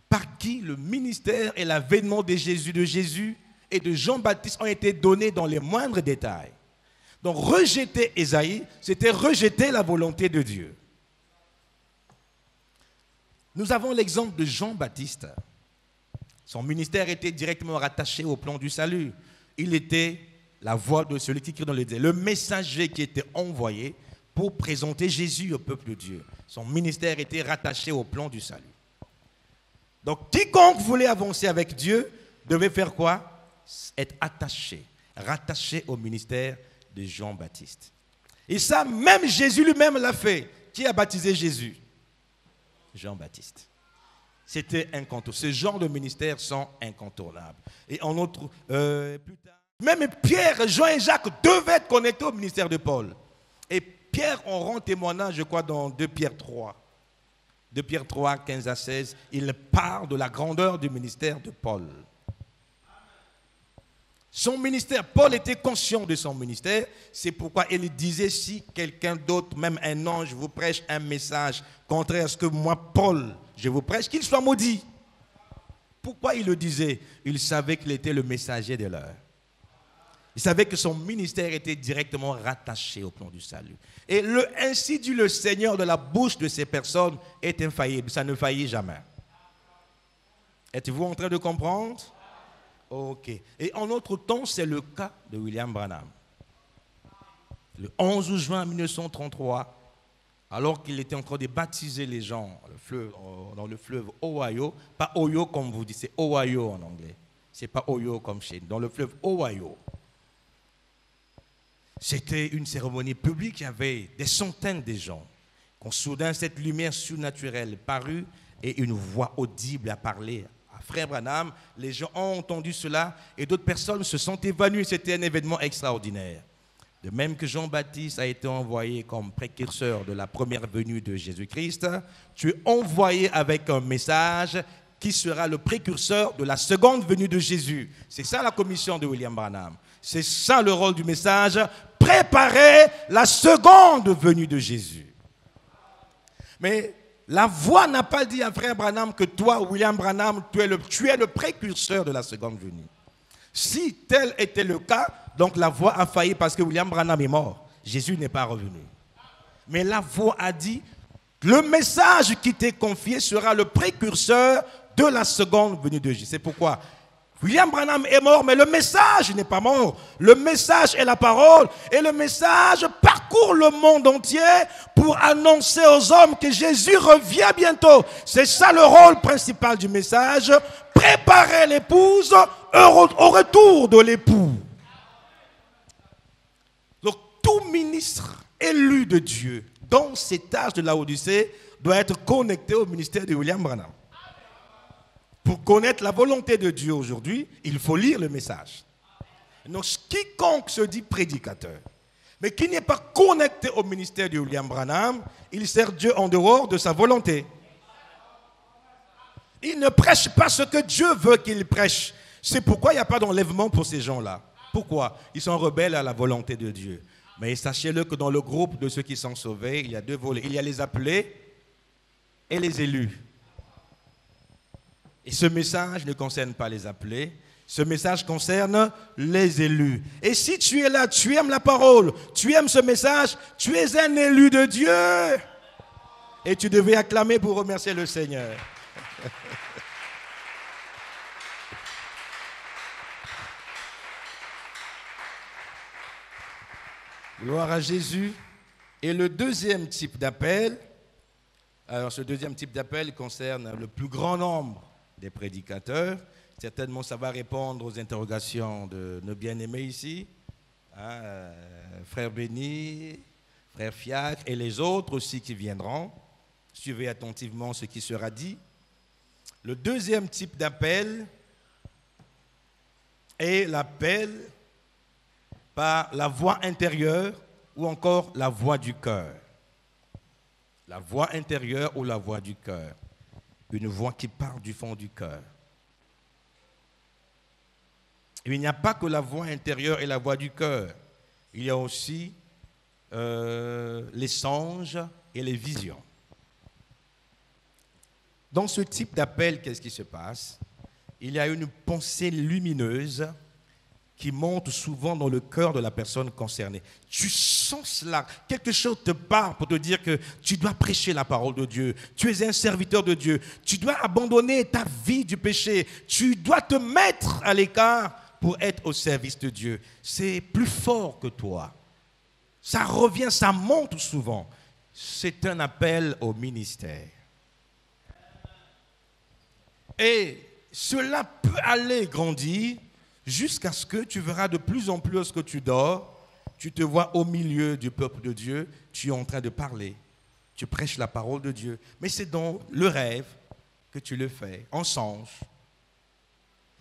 par qui le ministère et l'avènement de Jésus et de Jean-Baptiste ont été donnés dans les moindres détails. Donc rejeter Ésaïe, c'était rejeter la volonté de Dieu. Nous avons l'exemple de Jean-Baptiste. Son ministère était directement rattaché au plan du salut. Il était la voix de celui qui crie dans le désert, le messager qui était envoyé pour présenter Jésus au peuple de Dieu. Son ministère était rattaché au plan du salut. Donc, quiconque voulait avancer avec Dieu devait faire quoi? Être attaché, rattaché au ministère de Jean-Baptiste. Et ça, même Jésus lui-même l'a fait. Qui a baptisé Jésus? Jean-Baptiste. C'était incontournable. Ce genre de ministères sont incontournables. Et en autre, plus tard, même Pierre, Jean et Jacques devaient être connectés au ministère de Paul. Et Pierre en rend témoignage, je crois, dans 2 Pierre 3. 2 Pierre 3, 15 à 16, il parle de la grandeur du ministère de Paul. Son ministère, Paul était conscient de son ministère, c'est pourquoi il disait si quelqu'un d'autre, même un ange, vous prêche un message contraire à ce que moi, Paul, je vous prêche, qu'il soit maudit. Pourquoi il le disait? Il savait qu'il était le messager de l'heure. Il savait que son ministère était directement rattaché au plan du salut. Et ainsi dit le Seigneur de la bouche de ces personnes est infaillible. Ça ne faillit jamais. Êtes-vous en train de comprendre? Ok. Et en notre temps, c'est le cas de William Branham. Le 11 juin 1933, alors qu'il était en train de baptiser les gens dans le fleuve Ohio, pas Ohio comme vous dites, c'est Ohio en anglais. C'est pas Ohio comme chez nous, dans le fleuve Ohio. C'était une cérémonie publique, il y avait des centaines de gens. Quand soudain cette lumière surnaturelle parut et une voix audible a parlé à Frère Branham, les gens ont entendu cela et d'autres personnes se sont évanouies. C'était un événement extraordinaire. De même que Jean-Baptiste a été envoyé comme précurseur de la première venue de Jésus-Christ, tu es envoyé avec un message qui sera le précurseur de la seconde venue de Jésus. C'est ça la commission de William Branham. C'est ça le rôle du message, préparer la seconde venue de Jésus. Mais la voix n'a pas dit à Frère Branham que toi, William Branham, tu es le précurseur de la seconde venue. Si tel était le cas, donc la voix a failli parce que William Branham est mort. Jésus n'est pas revenu. Mais la voix a dit, le message qui t'est confié sera le précurseur de la seconde venue de Jésus. C'est pourquoi William Branham est mort, mais le message n'est pas mort. Le message est la parole. Et le message parcourt le monde entier pour annoncer aux hommes que Jésus revient bientôt. C'est ça le rôle principal du message. Préparer l'épouse au retour de l'époux. Donc tout ministre élu de Dieu dans cet âge de la Odyssée doit être connecté au ministère de William Branham. Pour connaître la volonté de Dieu aujourd'hui, il faut lire le message. Donc, quiconque se dit prédicateur, mais qui n'est pas connecté au ministère de William Branham, il sert Dieu en dehors de sa volonté. Il ne prêche pas ce que Dieu veut qu'il prêche. C'est pourquoi il n'y a pas d'enlèvement pour ces gens-là. Pourquoi? Ils sont rebelles à la volonté de Dieu. Mais sachez-le que dans le groupe de ceux qui sont sauvés, il y a deux volets. Il y a les appelés et les élus. Et ce message ne concerne pas les appelés, ce message concerne les élus. Et si tu es là, tu aimes la parole, tu aimes ce message, tu es un élu de Dieu. Et tu devais acclamer pour remercier le Seigneur. Gloire à Jésus. Et le deuxième type d'appel, alors ce deuxième type d'appel concerne le plus grand nombre des prédicateurs. Certainement, ça va répondre aux interrogations de nos bien-aimés ici, frère Béni, frère Fiacre et les autres aussi qui viendront. Suivez attentivement ce qui sera dit. Le deuxième type d'appel est l'appel par la voix intérieure ou encore la voix du cœur. La voix intérieure ou la voix du cœur. Une voix qui part du fond du cœur. Il n'y a pas que la voix intérieure et la voix du cœur. Il y a aussi les songes et les visions. Dans ce type d'appel, qu'est-ce qui se passe? Il y a une pensée lumineuse qui monte souvent dans le cœur de la personne concernée. Tu sens cela, quelque chose te parle pour te dire que tu dois prêcher la parole de Dieu, tu es un serviteur de Dieu, tu dois abandonner ta vie du péché, tu dois te mettre à l'écart pour être au service de Dieu. C'est plus fort que toi. Ça revient, ça monte souvent. C'est un appel au ministère. Et cela peut aller grandir jusqu'à ce que tu verras de plus en plus lorsque tu dors, tu te vois au milieu du peuple de Dieu, tu es en train de parler, tu prêches la parole de Dieu. Mais c'est dans le rêve que tu le fais, en songe.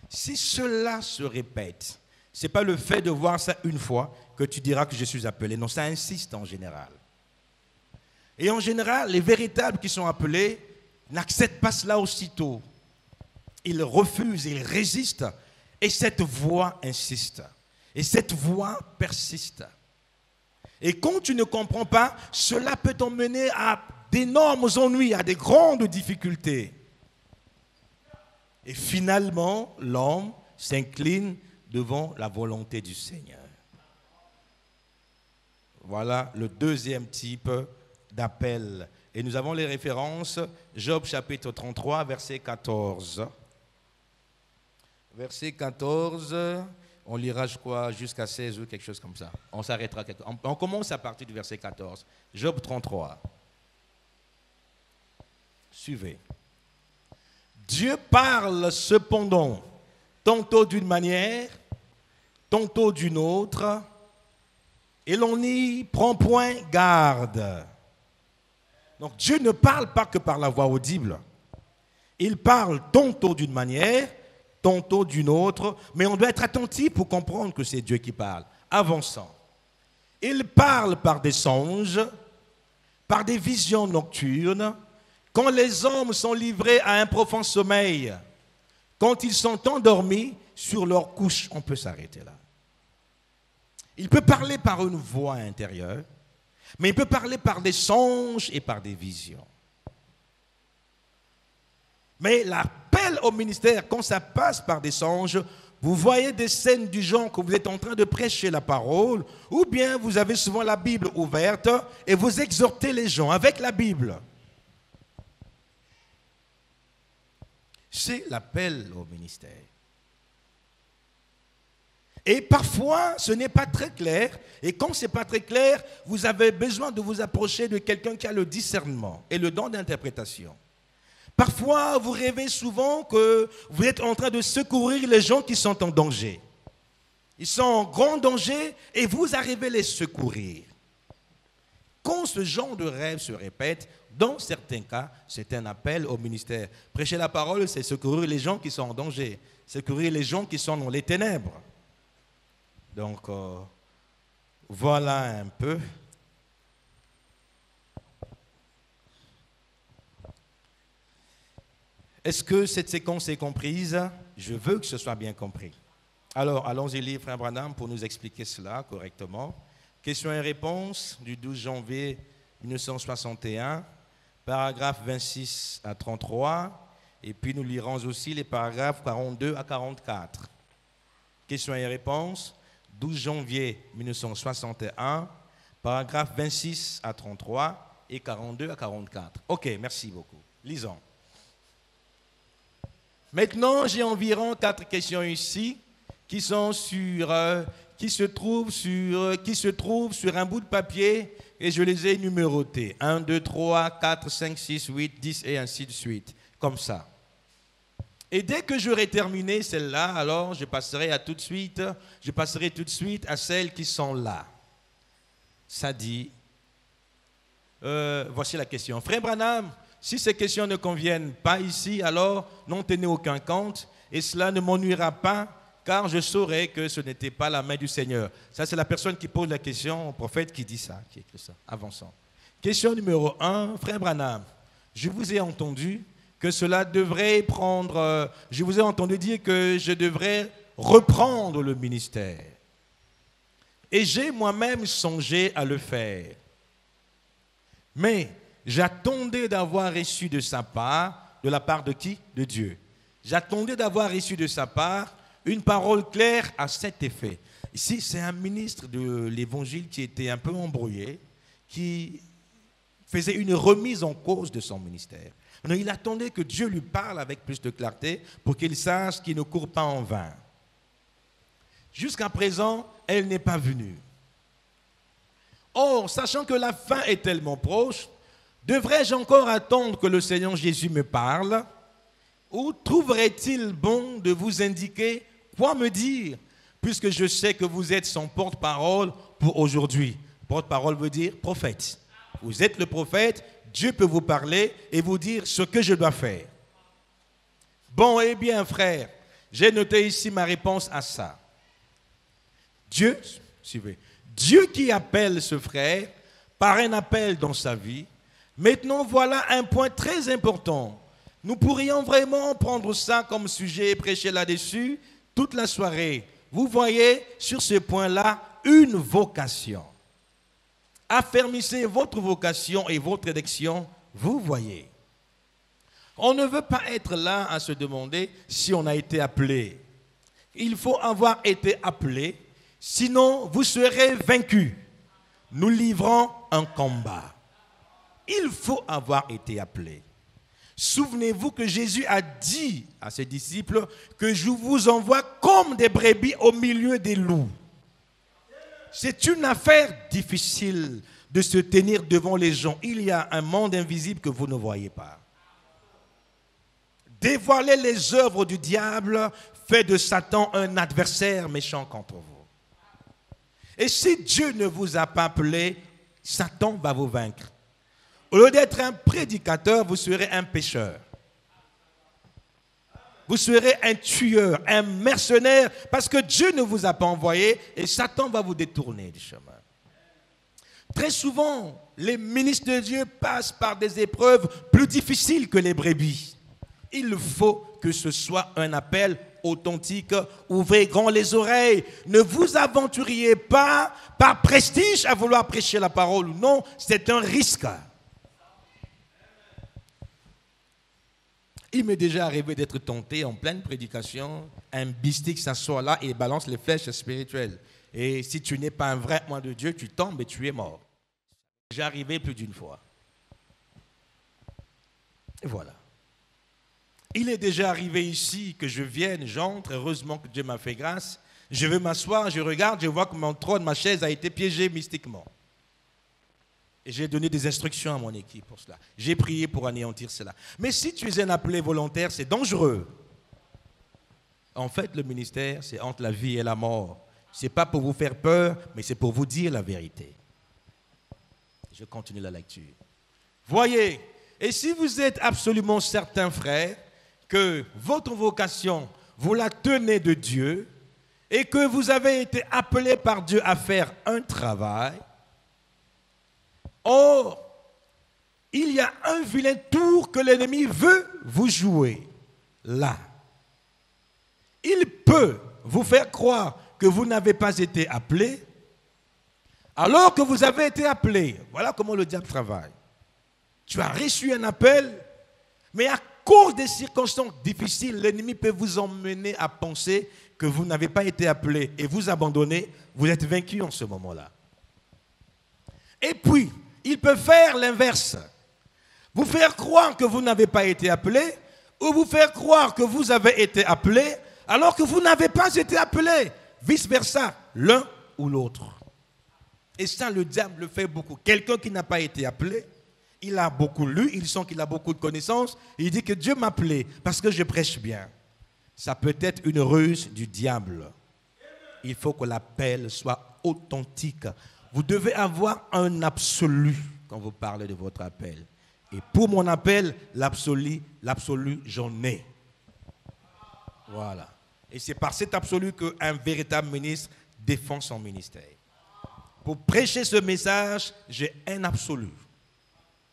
Si cela se répète, ce n'est pas le fait de voir ça une fois que tu diras que je suis appelé. Non, ça insiste en général. Et en général, les véritables qui sont appelés n'acceptent pas cela aussitôt. Ils refusent, ils résistent. Et cette voix insiste. Et cette voix persiste. Et quand tu ne comprends pas, cela peut t'emmener à d'énormes ennuis, à des grandes difficultés. Et finalement, l'homme s'incline devant la volonté du Seigneur. Voilà le deuxième type d'appel. Et nous avons les références. Job chapitre 33, verset 14. Verset 14, on lira, je crois, jusqu'à 16 ou quelque chose comme ça. On s'arrêtera. On commence à partir du verset 14. Job 33. Suivez. Dieu parle cependant, tantôt d'une manière, tantôt d'une autre, et l'on n'y prend point garde. Donc Dieu ne parle pas que par la voix audible. Il parle tantôt d'une manière, tantôt d'une autre, mais on doit être attentif pour comprendre que c'est Dieu qui parle. Avançons. Il parle par des songes, par des visions nocturnes, quand les hommes sont livrés à un profond sommeil, quand ils sont endormis sur leur couche. On peut s'arrêter là. Il peut parler par une voix intérieure, mais il peut parler par des songes et par des visions. Mais l'appel au ministère, quand ça passe par des songes, vous voyez des scènes du genre que vous êtes en train de prêcher la parole, ou bien vous avez souvent la Bible ouverte et vous exhortez les gens avec la Bible. C'est l'appel au ministère. Et parfois, ce n'est pas très clair. Et quand ce n'est pas très clair, vous avez besoin de vous approcher de quelqu'un qui a le discernement et le don d'interprétation. Parfois, vous rêvez souvent que vous êtes en train de secourir les gens qui sont en danger. Ils sont en grand danger et vous arrivez à les secourir. Quand ce genre de rêve se répète, dans certains cas, c'est un appel au ministère. Prêcher la parole, c'est secourir les gens qui sont en danger, secourir les gens qui sont dans les ténèbres. Donc, voilà un peu. Est-ce que cette séquence est comprise? Je veux que ce soit bien compris. Alors, allons-y lire Frère Branham pour nous expliquer cela correctement. Questions et réponses du 12 janvier 1961, paragraphes 26 à 33, et puis nous lirons aussi les paragraphes 42 à 44. Questions et réponses, 12 janvier 1961, paragraphes 26 à 33 et 42 à 44. Ok, merci beaucoup. Lisons. Maintenant, j'ai environ 4 questions ici qui se trouvent sur un bout de papier et je les ai numérotées. 1, 2, 3, 4, 5, 6, 8, 10 et ainsi de suite. Comme ça. Et dès que j'aurai terminé celle-là, alors je passerai tout de suite à celles qui sont là. Ça dit, voici la question. Frère Branham, si ces questions ne conviennent pas ici, alors n'en tenez aucun compte et cela ne m'ennuiera pas car je saurai que ce n'était pas la main du Seigneur. Ça, c'est la personne qui pose la question au prophète qui dit ça, qui écrit ça. Avançons. Question numéro 1, Frère Branham, je vous ai entendu que cela devrait prendre... je vous ai entendu dire que je devrais reprendre le ministère. Et j'ai moi-même songé à le faire. Mais j'attendais d'avoir reçu de sa part, de la part de qui? De Dieu. J'attendais d'avoir reçu de sa part une parole claire à cet effet. Ici, c'est un ministre de l'Évangile qui était un peu embrouillé, qui faisait une remise en cause de son ministère. Non, il attendait que Dieu lui parle avec plus de clarté pour qu'il sache qu'il ne court pas en vain. Jusqu'à présent, elle n'est pas venue. Or, sachant que la fin est tellement proche, devrais-je encore attendre que le Seigneur Jésus me parle? Ou trouverait-il bon de vous indiquer quoi me dire, puisque je sais que vous êtes son porte-parole pour aujourd'hui? Porte-parole veut dire prophète. Vous êtes le prophète, Dieu peut vous parler et vous dire ce que je dois faire. Bon, eh bien, frère, j'ai noté ici ma réponse à ça. Dieu qui appelle ce frère par un appel dans sa vie. Maintenant, voilà un point très important. Nous pourrions vraiment prendre ça comme sujet et prêcher là-dessus toute la soirée. Vous voyez sur ce point-là une vocation. Affermissez votre vocation et votre élection, vous voyez. On ne veut pas être là à se demander si on a été appelé. Il faut avoir été appelé, sinon vous serez vaincu. Nous livrons un combat. Il faut avoir été appelé. Souvenez-vous que Jésus a dit à ses disciples que je vous envoie comme des brebis au milieu des loups. C'est une affaire difficile de se tenir devant les gens. Il y a un monde invisible que vous ne voyez pas. Dévoiler les œuvres du diable fait de Satan un adversaire méchant contre vous. Et si Dieu ne vous a pas appelé, Satan va vous vaincre. Au lieu d'être un prédicateur, vous serez un pécheur. Vous serez un tueur, un mercenaire, parce que Dieu ne vous a pas envoyé et Satan va vous détourner du chemin. Très souvent, les ministres de Dieu passent par des épreuves plus difficiles que les brebis. Il faut que ce soit un appel authentique. Ouvrez grand les oreilles. Ne vous aventuriez pas par prestige à vouloir prêcher la parole. Non, c'est un risque. Il m'est déjà arrivé d'être tenté en pleine prédication, un bistique s'assoit là et balance les flèches spirituelles. Et si tu n'es pas un vrai témoin de Dieu, tu tombes et tu es mort. J'ai arrivé plus d'une fois. Et voilà. Il est déjà arrivé ici que je vienne, j'entre, heureusement que Dieu m'a fait grâce. Je vais m'asseoir, je regarde, je vois que mon trône, ma chaise a été piégée mystiquement. Et j'ai donné des instructions à mon équipe pour cela. J'ai prié pour anéantir cela. Mais si tu es un appelé volontaire, c'est dangereux. En fait, le ministère, c'est entre la vie et la mort. Ce n'est pas pour vous faire peur, mais c'est pour vous dire la vérité. Je continue la lecture. Voyez, et si vous êtes absolument certain, frère, que votre vocation, vous la tenez de Dieu, et que vous avez été appelé par Dieu à faire un travail, or, il y a un vilain tour que l'ennemi veut vous jouer. Là. Il peut vous faire croire que vous n'avez pas été appelé, alors que vous avez été appelé. Voilà comment le diable travaille. Tu as reçu un appel, mais à cause des circonstances difficiles, l'ennemi peut vous emmener à penser que vous n'avez pas été appelé et vous abandonner. Vous êtes vaincu en ce moment-là. Et puis, il peut faire l'inverse. Vous faire croire que vous n'avez pas été appelé ou vous faire croire que vous avez été appelé alors que vous n'avez pas été appelé. Vice-versa, l'un ou l'autre. Et ça, le diable le fait beaucoup. Quelqu'un qui n'a pas été appelé, il a beaucoup lu, il sent qu'il a beaucoup de connaissances, il dit que Dieu m'a appelé parce que je prêche bien. Ça peut être une ruse du diable. Il faut que l'appel soit authentique. Vous devez avoir un absolu quand vous parlez de votre appel. Et pour mon appel, l'absolu, j'en ai. Voilà. Et c'est par cet absolu qu'un véritable ministre défend son ministère. Pour prêcher ce message, j'ai un absolu.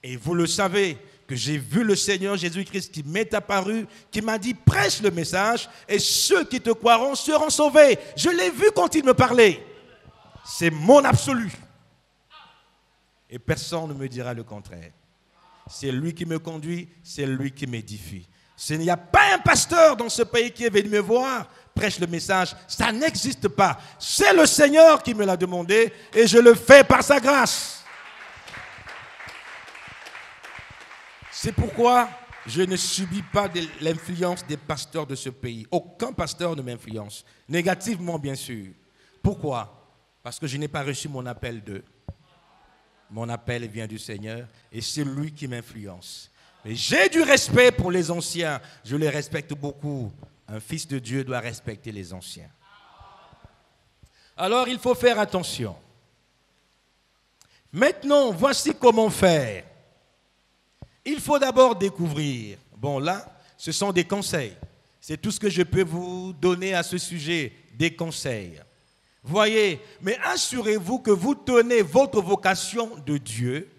Et vous le savez, que j'ai vu le Seigneur Jésus-Christ qui m'est apparu, qui m'a dit, prêche le message, et ceux qui te croiront seront sauvés. Je l'ai vu quand il me parlait. C'est mon absolu. Et personne ne me dira le contraire. C'est lui qui me conduit, c'est lui qui m'édifie. Il n'y a pas un pasteur dans ce pays qui est venu me voir, prêche le message. Ça n'existe pas. C'est le Seigneur qui me l'a demandé et je le fais par sa grâce. C'est pourquoi je ne subis pas l'influence des pasteurs de ce pays. Aucun pasteur ne m'influence. Négativement, bien sûr. Pourquoi? Parce que je n'ai pas reçu mon appel d'eux. Mon appel vient du Seigneur et c'est lui qui m'influence. Mais j'ai du respect pour les anciens. Je les respecte beaucoup. Un fils de Dieu doit respecter les anciens. Alors, il faut faire attention. Maintenant, voici comment faire. Il faut d'abord découvrir. Bon, là, ce sont des conseils. C'est tout ce que je peux vous donner à ce sujet, des conseils. Voyez, mais assurez-vous que vous tenez votre vocation de Dieu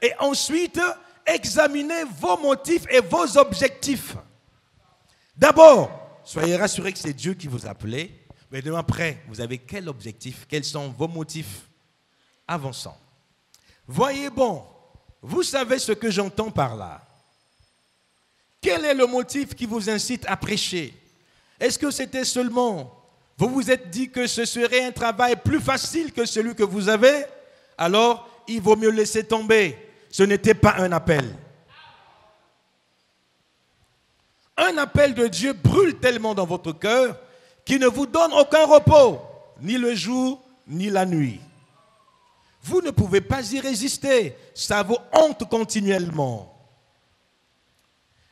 et ensuite examinez vos motifs et vos objectifs. D'abord, soyez rassurés que c'est Dieu qui vous a appelé, mais après, vous avez quel objectif? Quels sont vos motifs? Avançons. Voyez bon, vous savez ce que j'entends par là. Quel est le motif qui vous incite à prêcher? Est-ce que c'était seulement, vous vous êtes dit que ce serait un travail plus facile que celui que vous avez? Alors, il vaut mieux laisser tomber. Ce n'était pas un appel. Un appel de Dieu brûle tellement dans votre cœur qu'il ne vous donne aucun repos, ni le jour, ni la nuit. Vous ne pouvez pas y résister. Ça vous hante continuellement.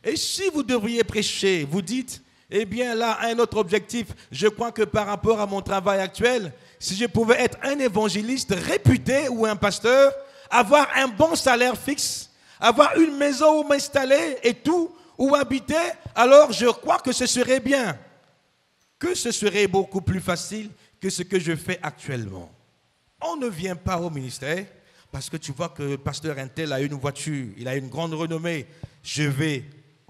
Et si vous devriez prêcher, vous dites, eh bien là, un autre objectif, je crois que par rapport à mon travail actuel, si je pouvais être un évangéliste réputé ou un pasteur, avoir un bon salaire fixe, avoir une maison où m'installer et tout, où habiter, alors je crois que ce serait bien. Que ce serait beaucoup plus facile que ce que je fais actuellement. On ne vient pas au ministère parce que tu vois que le pasteur Intel a une voiture, il a une grande renommée. Je vais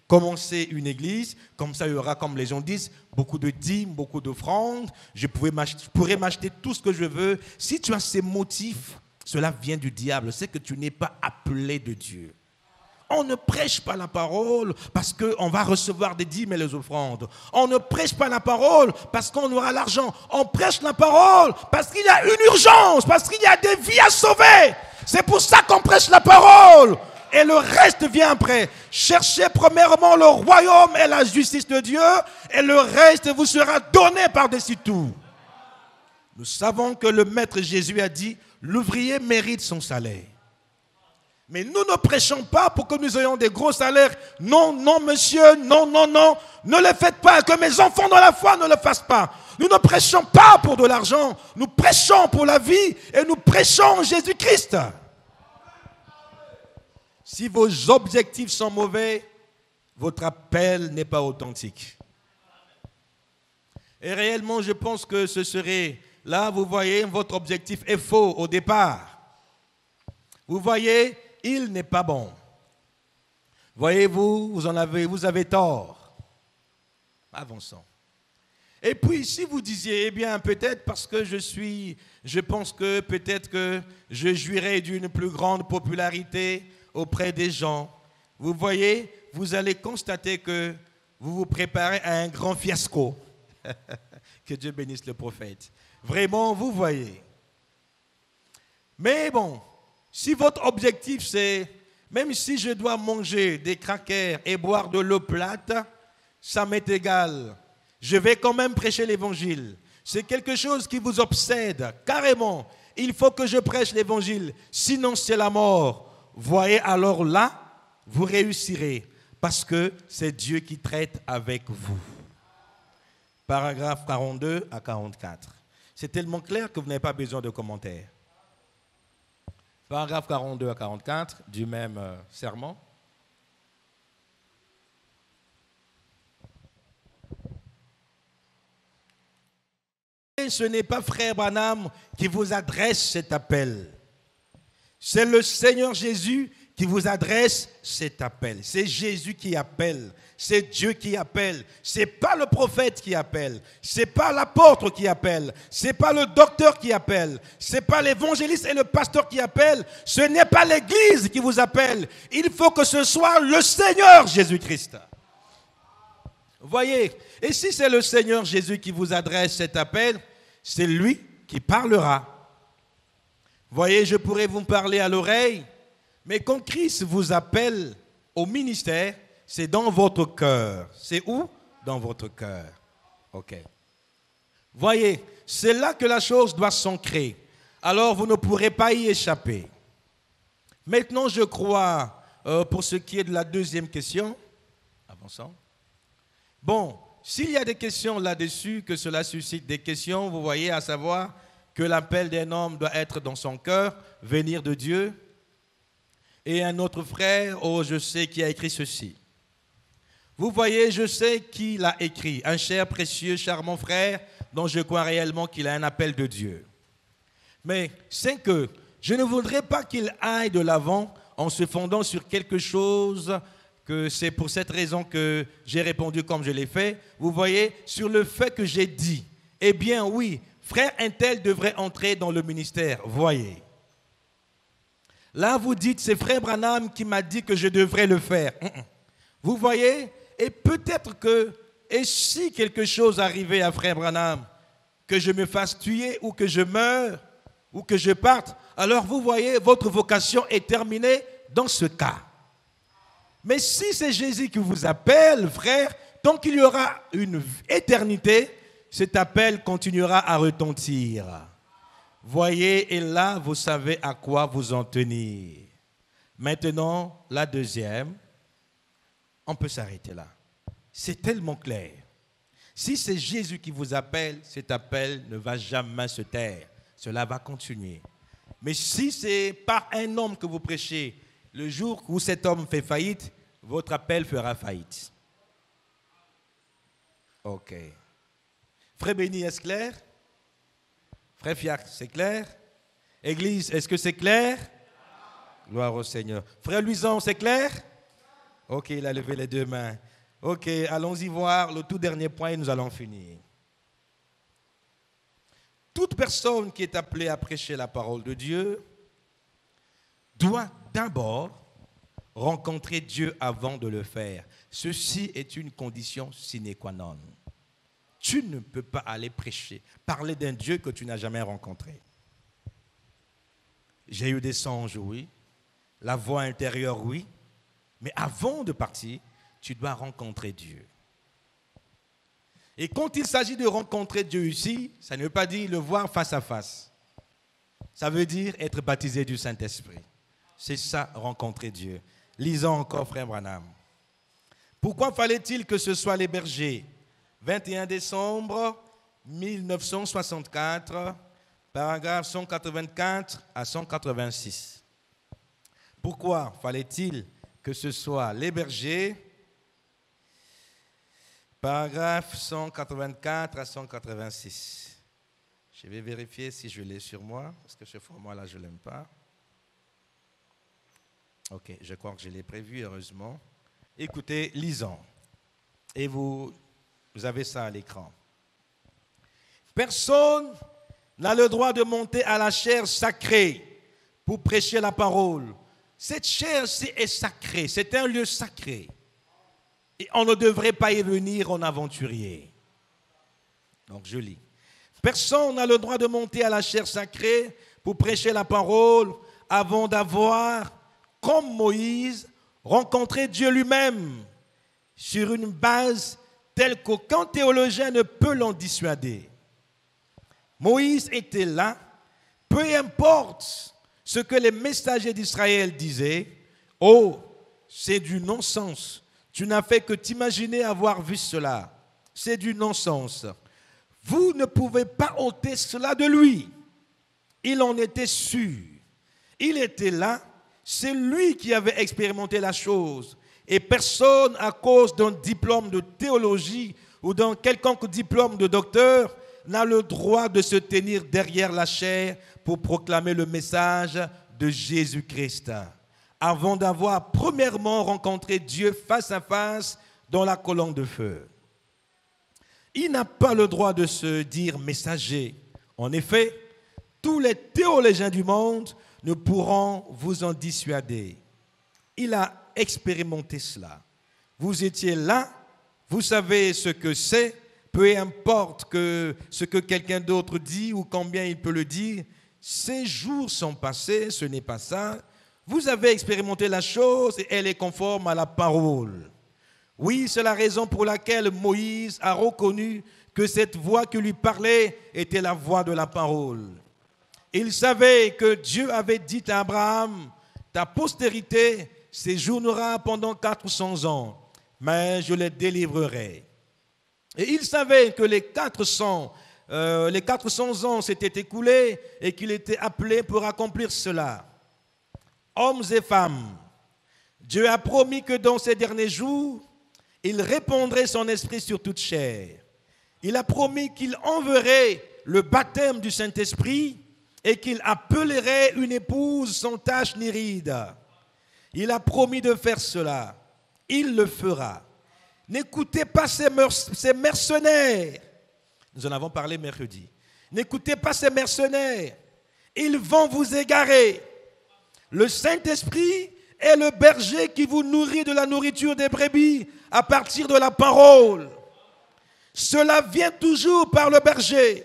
commencer une église, comme ça il y aura, comme les gens disent, beaucoup de dîmes, beaucoup d'offrandes. Je pourrais m'acheter tout ce que je veux. Si tu as ces motifs, cela vient du diable. C'est que tu n'es pas appelé de Dieu. On ne prêche pas la parole parce qu'on va recevoir des dîmes et les offrandes. On ne prêche pas la parole parce qu'on aura l'argent. On prêche la parole parce qu'il y a une urgence, parce qu'il y a des vies à sauver. C'est pour ça qu'on prêche la parole. Et le reste vient après. Cherchez premièrement le royaume et la justice de Dieu, et le reste vous sera donné par-dessus tout. Nous savons que le Maître Jésus a dit, l'ouvrier mérite son salaire. Mais nous ne prêchons pas pour que nous ayons des gros salaires. Non, non, monsieur, non, non, non. Ne le faites pas, que mes enfants dans la foi ne le fassent pas. Nous ne prêchons pas pour de l'argent. Nous prêchons pour la vie et nous prêchons Jésus-Christ. Si vos objectifs sont mauvais, votre appel n'est pas authentique. Et réellement, je pense que ce serait... Là, vous voyez, votre objectif est faux au départ. Vous voyez, il n'est pas bon. Voyez-vous, vous avez tort. Avançons. Et puis, si vous disiez, eh bien, peut-être parce que je pense que peut-être que je jouirai d'une plus grande popularité auprès des gens. Vous voyez, vous allez constater que vous vous préparez à un grand fiasco. Que Dieu bénisse le prophète. Vraiment, vous voyez. Mais bon, si votre objectif c'est, même si je dois manger des crackers et boire de l'eau plate, ça m'est égal. Je vais quand même prêcher l'évangile. C'est quelque chose qui vous obsède, carrément. Il faut que je prêche l'évangile, sinon c'est la mort. Voyez, alors là, vous réussirez, parce que c'est Dieu qui traite avec vous. Paragraphe 42 à 44. C'est tellement clair que vous n'avez pas besoin de commentaires. Paragraphe 42 à 44 du même sermon. Et ce n'est pas frère Branham qui vous adresse cet appel. C'est le Seigneur Jésus qui vous adresse cet appel. C'est Jésus qui appelle. C'est Dieu qui appelle. Ce n'est pas le prophète qui appelle. Ce n'est pas l'apôtre qui appelle. Ce n'est pas le docteur qui appelle. Ce n'est pas l'évangéliste et le pasteur qui appellent. Ce n'est pas l'église qui vous appelle. Il faut que ce soit le Seigneur Jésus-Christ. Voyez, et si c'est le Seigneur Jésus qui vous adresse cet appel, c'est lui qui parlera. Voyez, je pourrais vous parler à l'oreille, mais quand Christ vous appelle au ministère, c'est dans votre cœur. C'est où? Dans votre cœur. Ok. Voyez, c'est là que la chose doit s'ancrer. Alors vous ne pourrez pas y échapper. Maintenant, je crois, pour ce qui est de la deuxième question, avançons. Bon, s'il y a des questions là-dessus, que cela suscite des questions, vous voyez, à savoir que l'appel d'un homme doit être dans son cœur, venir de Dieu. Et un autre frère, oh, je sais qui a écrit ceci. Vous voyez, je sais qui l'a écrit, un cher, précieux, charmant frère dont je crois réellement qu'il a un appel de Dieu. Mais c'est que je ne voudrais pas qu'il aille de l'avant en se fondant sur quelque chose, que c'est pour cette raison que j'ai répondu comme je l'ai fait. Vous voyez, sur le fait que j'ai dit, eh bien oui, frère Intel devrait entrer dans le ministère, voyez. Là, vous dites, c'est frère Branham qui m'a dit que je devrais le faire. Vous voyez, et peut-être que, et si quelque chose arrivait à frère Branham, que je me fasse tuer ou que je meure ou que je parte, alors vous voyez, votre vocation est terminée dans ce cas. Mais si c'est Jésus qui vous appelle, frère, tant qu'il y aura une éternité, cet appel continuera à retentir. Voyez, et là, vous savez à quoi vous en tenir. Maintenant, la deuxième, on peut s'arrêter là. C'est tellement clair. Si c'est Jésus qui vous appelle, cet appel ne va jamais se taire. Cela va continuer. Mais si c'est par un homme que vous prêchez, le jour où cet homme fait faillite, votre appel fera faillite. Ok. Frère Béni, est-ce clair? Frère Fiacre, c'est clair? Église, est-ce que c'est clair? Gloire au Seigneur. Frère Luison, c'est clair? Ok, il a levé les deux mains. Ok, allons-y voir le tout dernier point et nous allons finir. Toute personne qui est appelée à prêcher la parole de Dieu doit d'abord rencontrer Dieu avant de le faire. Ceci est une condition sine qua non. Tu ne peux pas aller prêcher, parler d'un Dieu que tu n'as jamais rencontré. J'ai eu des songes, oui. La voix intérieure, oui. Mais avant de partir, tu dois rencontrer Dieu. Et quand il s'agit de rencontrer Dieu ici, ça ne veut pas dire le voir face à face. Ça veut dire être baptisé du Saint-Esprit. C'est ça, rencontrer Dieu. Lisons encore, frère Branham. Pourquoi fallait-il que ce soit les bergers? 21 décembre 1964, paragraphe 184 à 186. Pourquoi fallait-il que ce soit les bergers? Paragraphe 184 à 186. Je vais vérifier si je l'ai sur moi, parce que ce format-là, je ne l'aime pas. Ok, je crois que je l'ai prévu, heureusement. Écoutez, lisons. Et vous avez ça à l'écran. Personne n'a le droit de monter à la chaire sacrée pour prêcher la parole. Cette chaire-ci est sacrée, c'est un lieu sacré. Et on ne devrait pas y venir en aventurier. Donc je lis. Personne n'a le droit de monter à la chaire sacrée pour prêcher la parole avant d'avoir, comme Moïse, rencontré Dieu lui-même sur une base telle qu'aucun théologien ne peut l'en dissuader. Moïse était là, peu importe ce que les messagers d'Israël disaient. Oh, c'est du non-sens. Tu n'as fait que t'imaginer avoir vu cela. C'est du non-sens. Vous ne pouvez pas ôter cela de lui. Il en était sûr. Il était là. C'est lui qui avait expérimenté la chose. Et personne, à cause d'un diplôme de théologie ou d'un quelconque diplôme de docteur, n'a le droit de se tenir derrière la chair pour proclamer le message de Jésus-Christ, avant d'avoir premièrement rencontré Dieu face à face dans la colonne de feu. Il n'a pas le droit de se dire messager. En effet, tous les théologiens du monde ne pourront vous en dissuader. Il a expérimenté cela. Vous étiez là, vous savez ce que c'est, peu importe ce que quelqu'un d'autre dit ou combien il peut le dire. Ces jours sont passés, ce n'est pas ça. Vous avez expérimenté la chose et elle est conforme à la parole. Oui, c'est la raison pour laquelle Moïse a reconnu que cette voix qui lui parlait était la voix de la parole. Il savait que Dieu avait dit à Abraham, ta postérité séjournera pendant 400 ans, mais je les délivrerai. Et il savait que les 400 ans s'étaient écoulés et qu'il était appelé pour accomplir cela. Hommes et femmes, Dieu a promis que dans ces derniers jours, il répandrait son esprit sur toute chair. Il a promis qu'il enverrait le baptême du Saint-Esprit et qu'il appellerait une épouse sans tache ni ride. Il a promis de faire cela. Il le fera. N'écoutez pas ces mercenaires. Nous en avons parlé mercredi. N'écoutez pas ces mercenaires. Ils vont vous égarer. Le Saint-Esprit est le berger qui vous nourrit de la nourriture des brebis à partir de la parole. Cela vient toujours par le berger.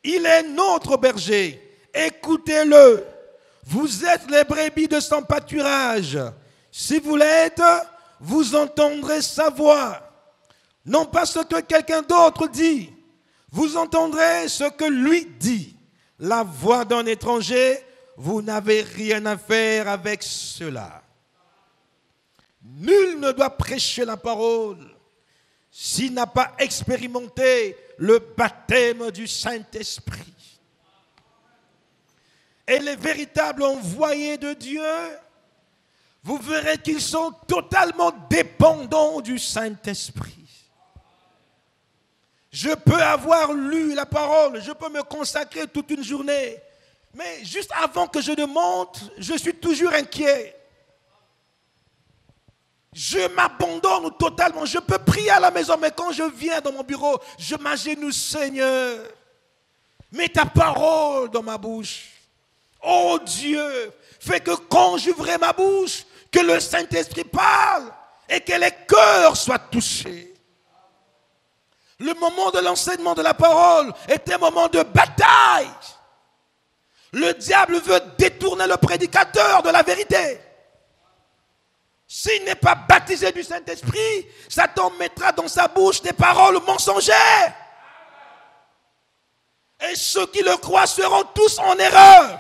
Il est notre berger. Écoutez-le. Vous êtes les brebis de son pâturage. Si vous l'êtes, vous entendrez sa voix. Non pas ce que quelqu'un d'autre dit. Vous entendrez ce que lui dit. La voix d'un étranger, vous n'avez rien à faire avec cela. Nul ne doit prêcher la parole s'il n'a pas expérimenté le baptême du Saint-Esprit. Et les véritables envoyés de Dieu, vous verrez qu'ils sont totalement dépendants du Saint-Esprit. Je peux avoir lu la parole, je peux me consacrer toute une journée, mais juste avant que je ne monte, je suis toujours inquiet. Je m'abandonne totalement. Je peux prier à la maison, mais quand je viens dans mon bureau, je m'agenouille, Seigneur, mets ta parole dans ma bouche. Oh Dieu, fais que quand j'ouvrirai ma bouche, Que le Saint-Esprit parle et que les cœurs soient touchés. Le moment de l'enseignement de la parole est un moment de bataille. Le diable veut détourner le prédicateur de la vérité. S'il n'est pas baptisé du Saint-Esprit, Satan mettra dans sa bouche des paroles mensongères. Et ceux qui le croient seront tous en erreur.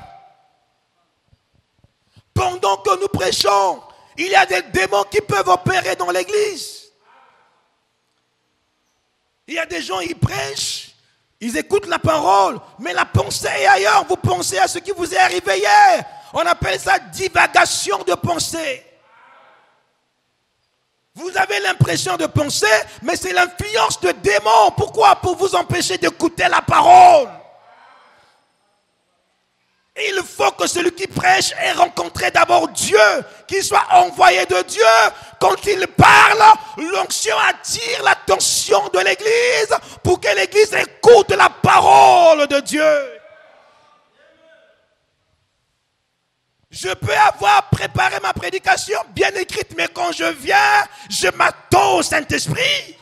Pendant que nous prêchons, il y a des démons qui peuvent opérer dans l'église. Il y a des gens, ils prêchent, ils écoutent la parole, mais la pensée est ailleurs. Vous pensez à ce qui vous est arrivé hier. On appelle ça divagation de pensée. Vous avez l'impression de penser, mais c'est l'influence de démons. Pourquoi? Pour vous empêcher d'écouter la parole. Il faut que celui qui prêche ait rencontré d'abord Dieu, qu'il soit envoyé de Dieu. Quand il parle, l'onction attire l'attention de l'église pour que l'église écoute la parole de Dieu. Je peux avoir préparé ma prédication bien écrite, mais quand je viens, je m'attends au Saint-Esprit.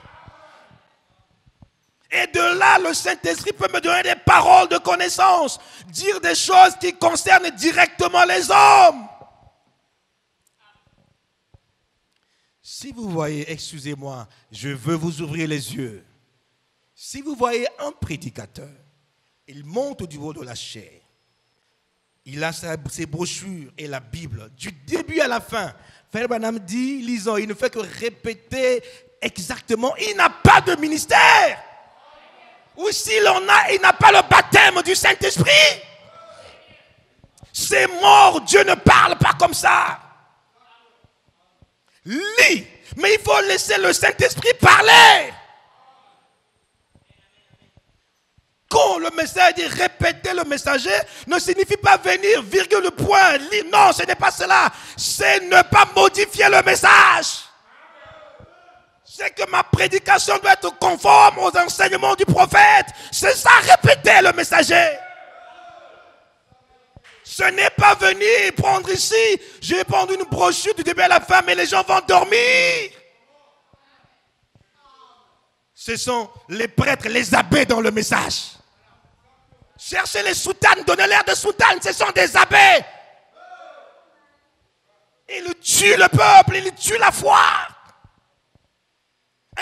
Et de là, le Saint-Esprit peut me donner des paroles de connaissance, dire des choses qui concernent directement les hommes. Si vous voyez, excusez-moi, je veux vous ouvrir les yeux. Si vous voyez un prédicateur, il monte du haut de la chair. Il a ses brochures et la Bible, du début à la fin. Frère Branham dit, lisons, il ne fait que répéter exactement, il n'a pas de ministère. Ou s'il en a, il n'a pas le baptême du Saint-Esprit. C'est mort, Dieu ne parle pas comme ça. Lis, mais il faut laisser le Saint-Esprit parler. Quand le message dit répéter le messager, ne signifie pas venir, virgule, point, lire. Non, ce n'est pas cela. C'est ne pas modifier le message. C'est que ma prédication doit être conforme aux enseignements du prophète. C'est ça, répéter le messager. Ce n'est pas venir prendre ici, je vais prendre une brochure du début à la fin, mais les gens vont dormir. Ce sont les prêtres, les abbés dans le message. Cherchez les soutanes, donnez-leur des soutanes, ce sont des abbés. Ils tuent le peuple, ils tuent la foi.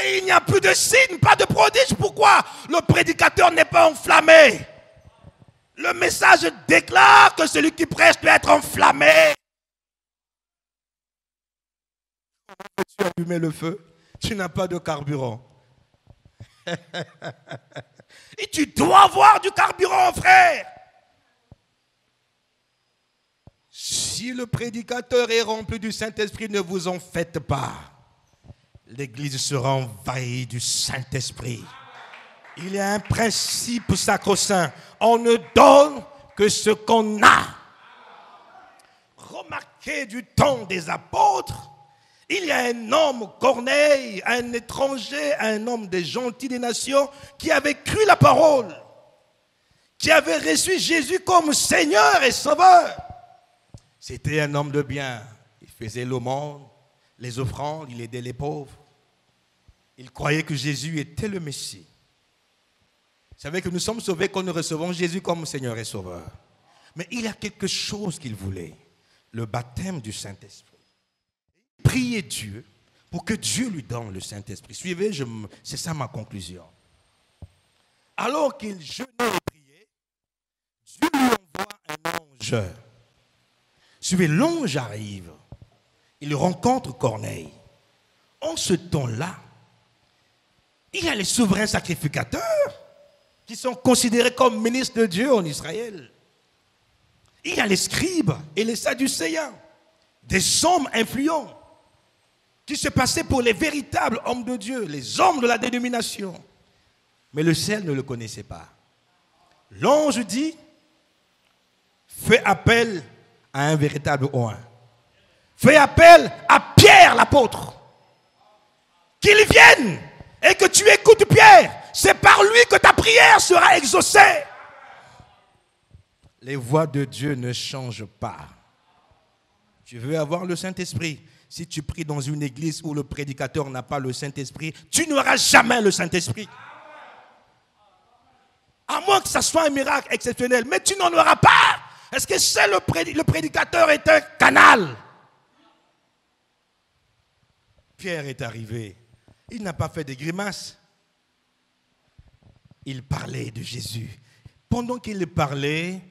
Et il n'y a plus de signes, pas de prodiges. Pourquoi? Le prédicateur n'est pas enflammé. Le message déclare que celui qui prêche doit être enflammé. Tu as allumé le feu, tu n'as pas de carburant. Et tu dois avoir du carburant, frère. Si le prédicateur est rempli du Saint-Esprit, ne vous en faites pas. L'église sera envahie du Saint-Esprit. Il y a un principe sacro-saint. On ne donne que ce qu'on a. Remarquez du temps des apôtres, il y a un homme, Corneille, un étranger, un homme des gentils des nations, qui avait cru la parole, qui avait reçu Jésus comme Seigneur et Sauveur. C'était un homme de bien. Il faisait l'aumône, les offrandes, il aidait les pauvres. Il croyait que Jésus était le Messie. Vous savez que nous sommes sauvés quand nous recevons Jésus comme Seigneur et Sauveur. Mais il y a quelque chose qu'il voulait, le baptême du Saint-Esprit. Priez Dieu pour que Dieu lui donne le Saint-Esprit. Suivez, c'est ça ma conclusion. Alors qu'il jeûnait et priait, Dieu lui envoie un ange. Suivez, l'ange arrive. Il rencontre Corneille. En ce temps-là, il y a les souverains sacrificateurs qui sont considérés comme ministres de Dieu en Israël. Il y a les scribes et les sadducéens, des hommes influents qui se passaient pour les véritables hommes de Dieu, les hommes de la dénomination. Mais le ciel ne le connaissait pas. L'ange dit, fais appel à un véritable oint. Fais appel à Pierre l'apôtre. Qu'il vienne et que tu écoutes Pierre. C'est par lui que ta prière sera exaucée. Les voies de Dieu ne changent pas. Tu veux avoir le Saint-Esprit. Si tu pries dans une église où le prédicateur n'a pas le Saint-Esprit, tu n'auras jamais le Saint-Esprit. À moins que ça soit un miracle exceptionnel, mais tu n'en auras pas. Est-ce que c'est le prédicateur est un canal? Pierre est arrivé. Il n'a pas fait des grimaces. Il parlait de Jésus. Pendant qu'il parlait,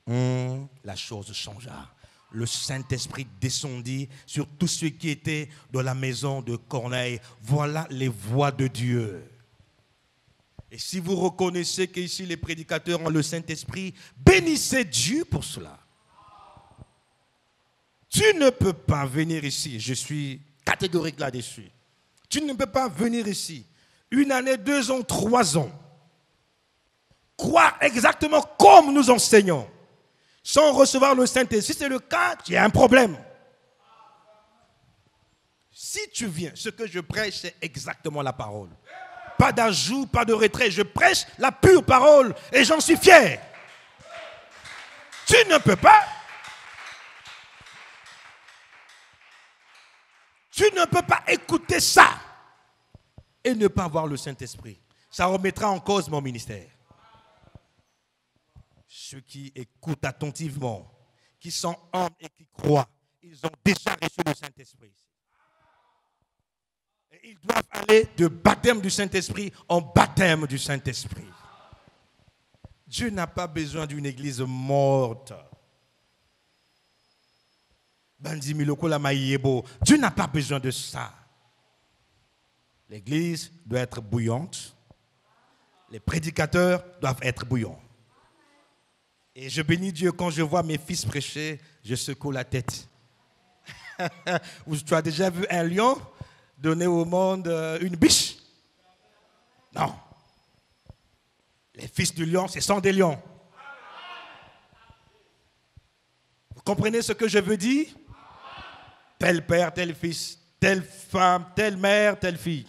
la chose changea. Le Saint-Esprit descendit sur tous ceux qui étaient dans la maison de Corneille. Voilà les voix de Dieu. Et si vous reconnaissez qu'ici les prédicateurs ont le Saint-Esprit, bénissez Dieu pour cela. Tu ne peux pas venir ici, je suis catégorique là-dessus. Tu ne peux pas venir ici, 1 année, 2 ans, 3 ans, croire exactement comme nous enseignons, sans recevoir le Saint-Esprit. Si c'est le cas, tu as un problème. Si tu viens, ce que je prêche, c'est exactement la parole. Pas d'ajout, pas de retrait. Je prêche la pure parole et j'en suis fier. Tu ne peux pas. Tu ne peux pas écouter ça et ne pas avoir le Saint-Esprit. Ça remettra en cause mon ministère. Ceux qui écoutent attentivement, qui sont humbles et qui croient, ils ont déjà reçu le Saint-Esprit. Et ils doivent aller de baptême du Saint-Esprit en baptême du Saint-Esprit. Dieu n'a pas besoin d'une église morte. Dieu n'a pas besoin de ça. L'église doit être bouillante. Les prédicateurs doivent être bouillants. Et je bénis Dieu quand je vois mes fils prêcher, je secoue la tête. Tu as déjà vu un lion donner au monde une biche? Non. Les fils du lion, ce sont des lions. Vous comprenez ce que je veux dire? Tel père, tel fils, telle femme, telle mère, telle fille.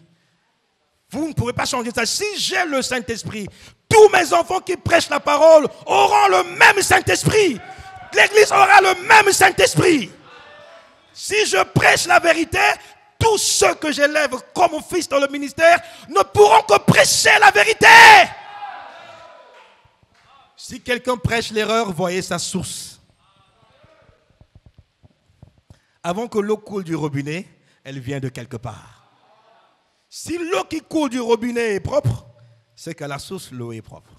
Vous ne pouvez pas changer ça. Si j'ai le Saint-Esprit, tous mes enfants qui prêchent la parole auront le même Saint-Esprit. L'église aura le même Saint-Esprit. Si je prêche la vérité, tous ceux que j'élève comme fils dans le ministère ne pourront que prêcher la vérité. Si quelqu'un prêche l'erreur, voyez sa source. Avant que l'eau coule du robinet, elle vient de quelque part. Si l'eau qui coule du robinet est propre, c'est qu'à la source, l'eau est propre.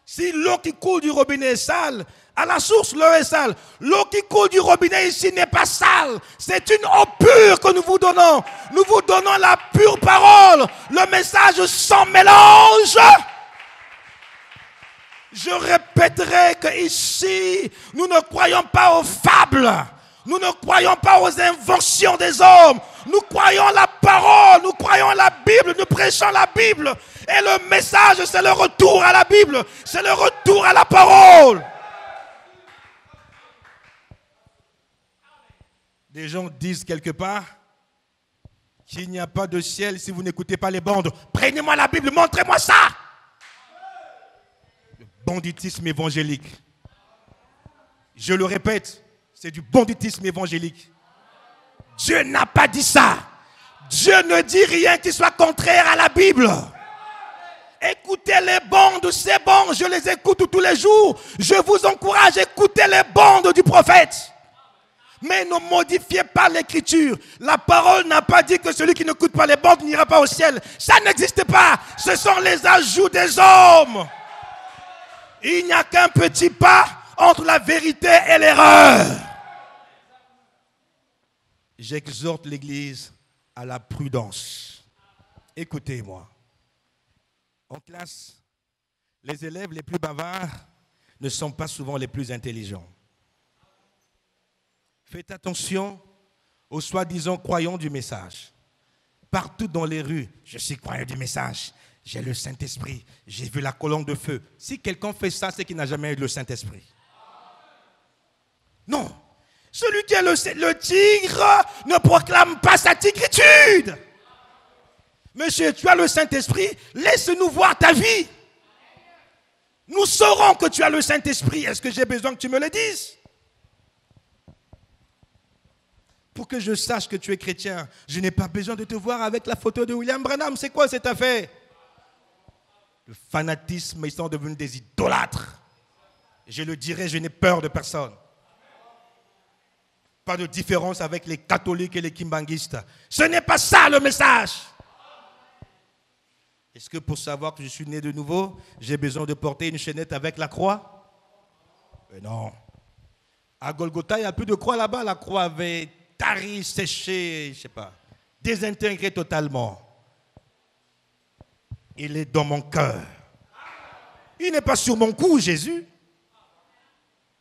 Si l'eau qui coule du robinet est sale, à la source, l'eau est sale. L'eau qui coule du robinet ici n'est pas sale. C'est une eau pure que nous vous donnons. Nous vous donnons la pure parole. Le message sans mélange. Je répéterai qu'ici, nous ne croyons pas aux fables. Nous ne croyons pas aux inventions des hommes. Nous croyons la parole, nous croyons la Bible, nous prêchons la Bible. Et le message, c'est le retour à la Bible. C'est le retour à la parole. Des gens disent quelque part qu'il n'y a pas de ciel si vous n'écoutez pas les bandes. Prenez-moi la Bible, montrez-moi ça. Le banditisme évangélique. Je le répète, c'est du banditisme évangélique. Dieu n'a pas dit ça. Dieu ne dit rien qui soit contraire à la Bible. Écoutez les bandes, c'est bon, je les écoute tous les jours. Je vous encourage à écouter les bandes du prophète. Mais ne modifiez pas l'écriture. La parole n'a pas dit que celui qui n'écoute pas les bandes n'ira pas au ciel. Ça n'existe pas. Ce sont les ajouts des hommes. Il n'y a qu'un petit pas entre la vérité et l'erreur. J'exhorte l'Église à la prudence. Écoutez-moi. En classe, les élèves les plus bavards ne sont pas souvent les plus intelligents. Faites attention aux soi-disant croyants du message. Partout dans les rues, je suis croyant du message. J'ai le Saint-Esprit. J'ai vu la colonne de feu. Si quelqu'un fait ça, c'est qu'il n'a jamais eu le Saint-Esprit. Non. Celui qui est le tigre ne proclame pas sa tigritude. Monsieur, tu as le Saint-Esprit, laisse-nous voir ta vie. Nous saurons que tu as le Saint-Esprit. Est-ce que j'ai besoin que tu me le dises? Pour que je sache que tu es chrétien, je n'ai pas besoin de te voir avec la photo de William Branham. C'est quoi cette affaire? Le fanatisme, ils sont devenus des idolâtres. Je le dirai, je n'ai peur de personne. Pas de différence avec les catholiques et les kimbanguistes. Ce n'est pas ça le message. Est-ce que pour savoir que je suis né de nouveau, j'ai besoin de porter une chaînette avec la croix? Mais non. À Golgotha, il n'y a plus de croix là-bas. La croix avait tari, séché, je ne sais pas, désintégré totalement. Il est dans mon cœur. Il n'est pas sur mon cou, Jésus.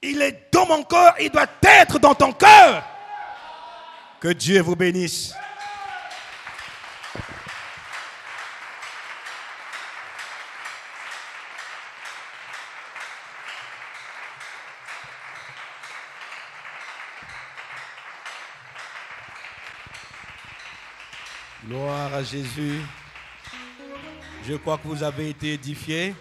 Il est dans mon cœur, il doit être dans ton cœur. Que Dieu vous bénisse. Gloire à Jésus. Je crois que vous avez été édifiés.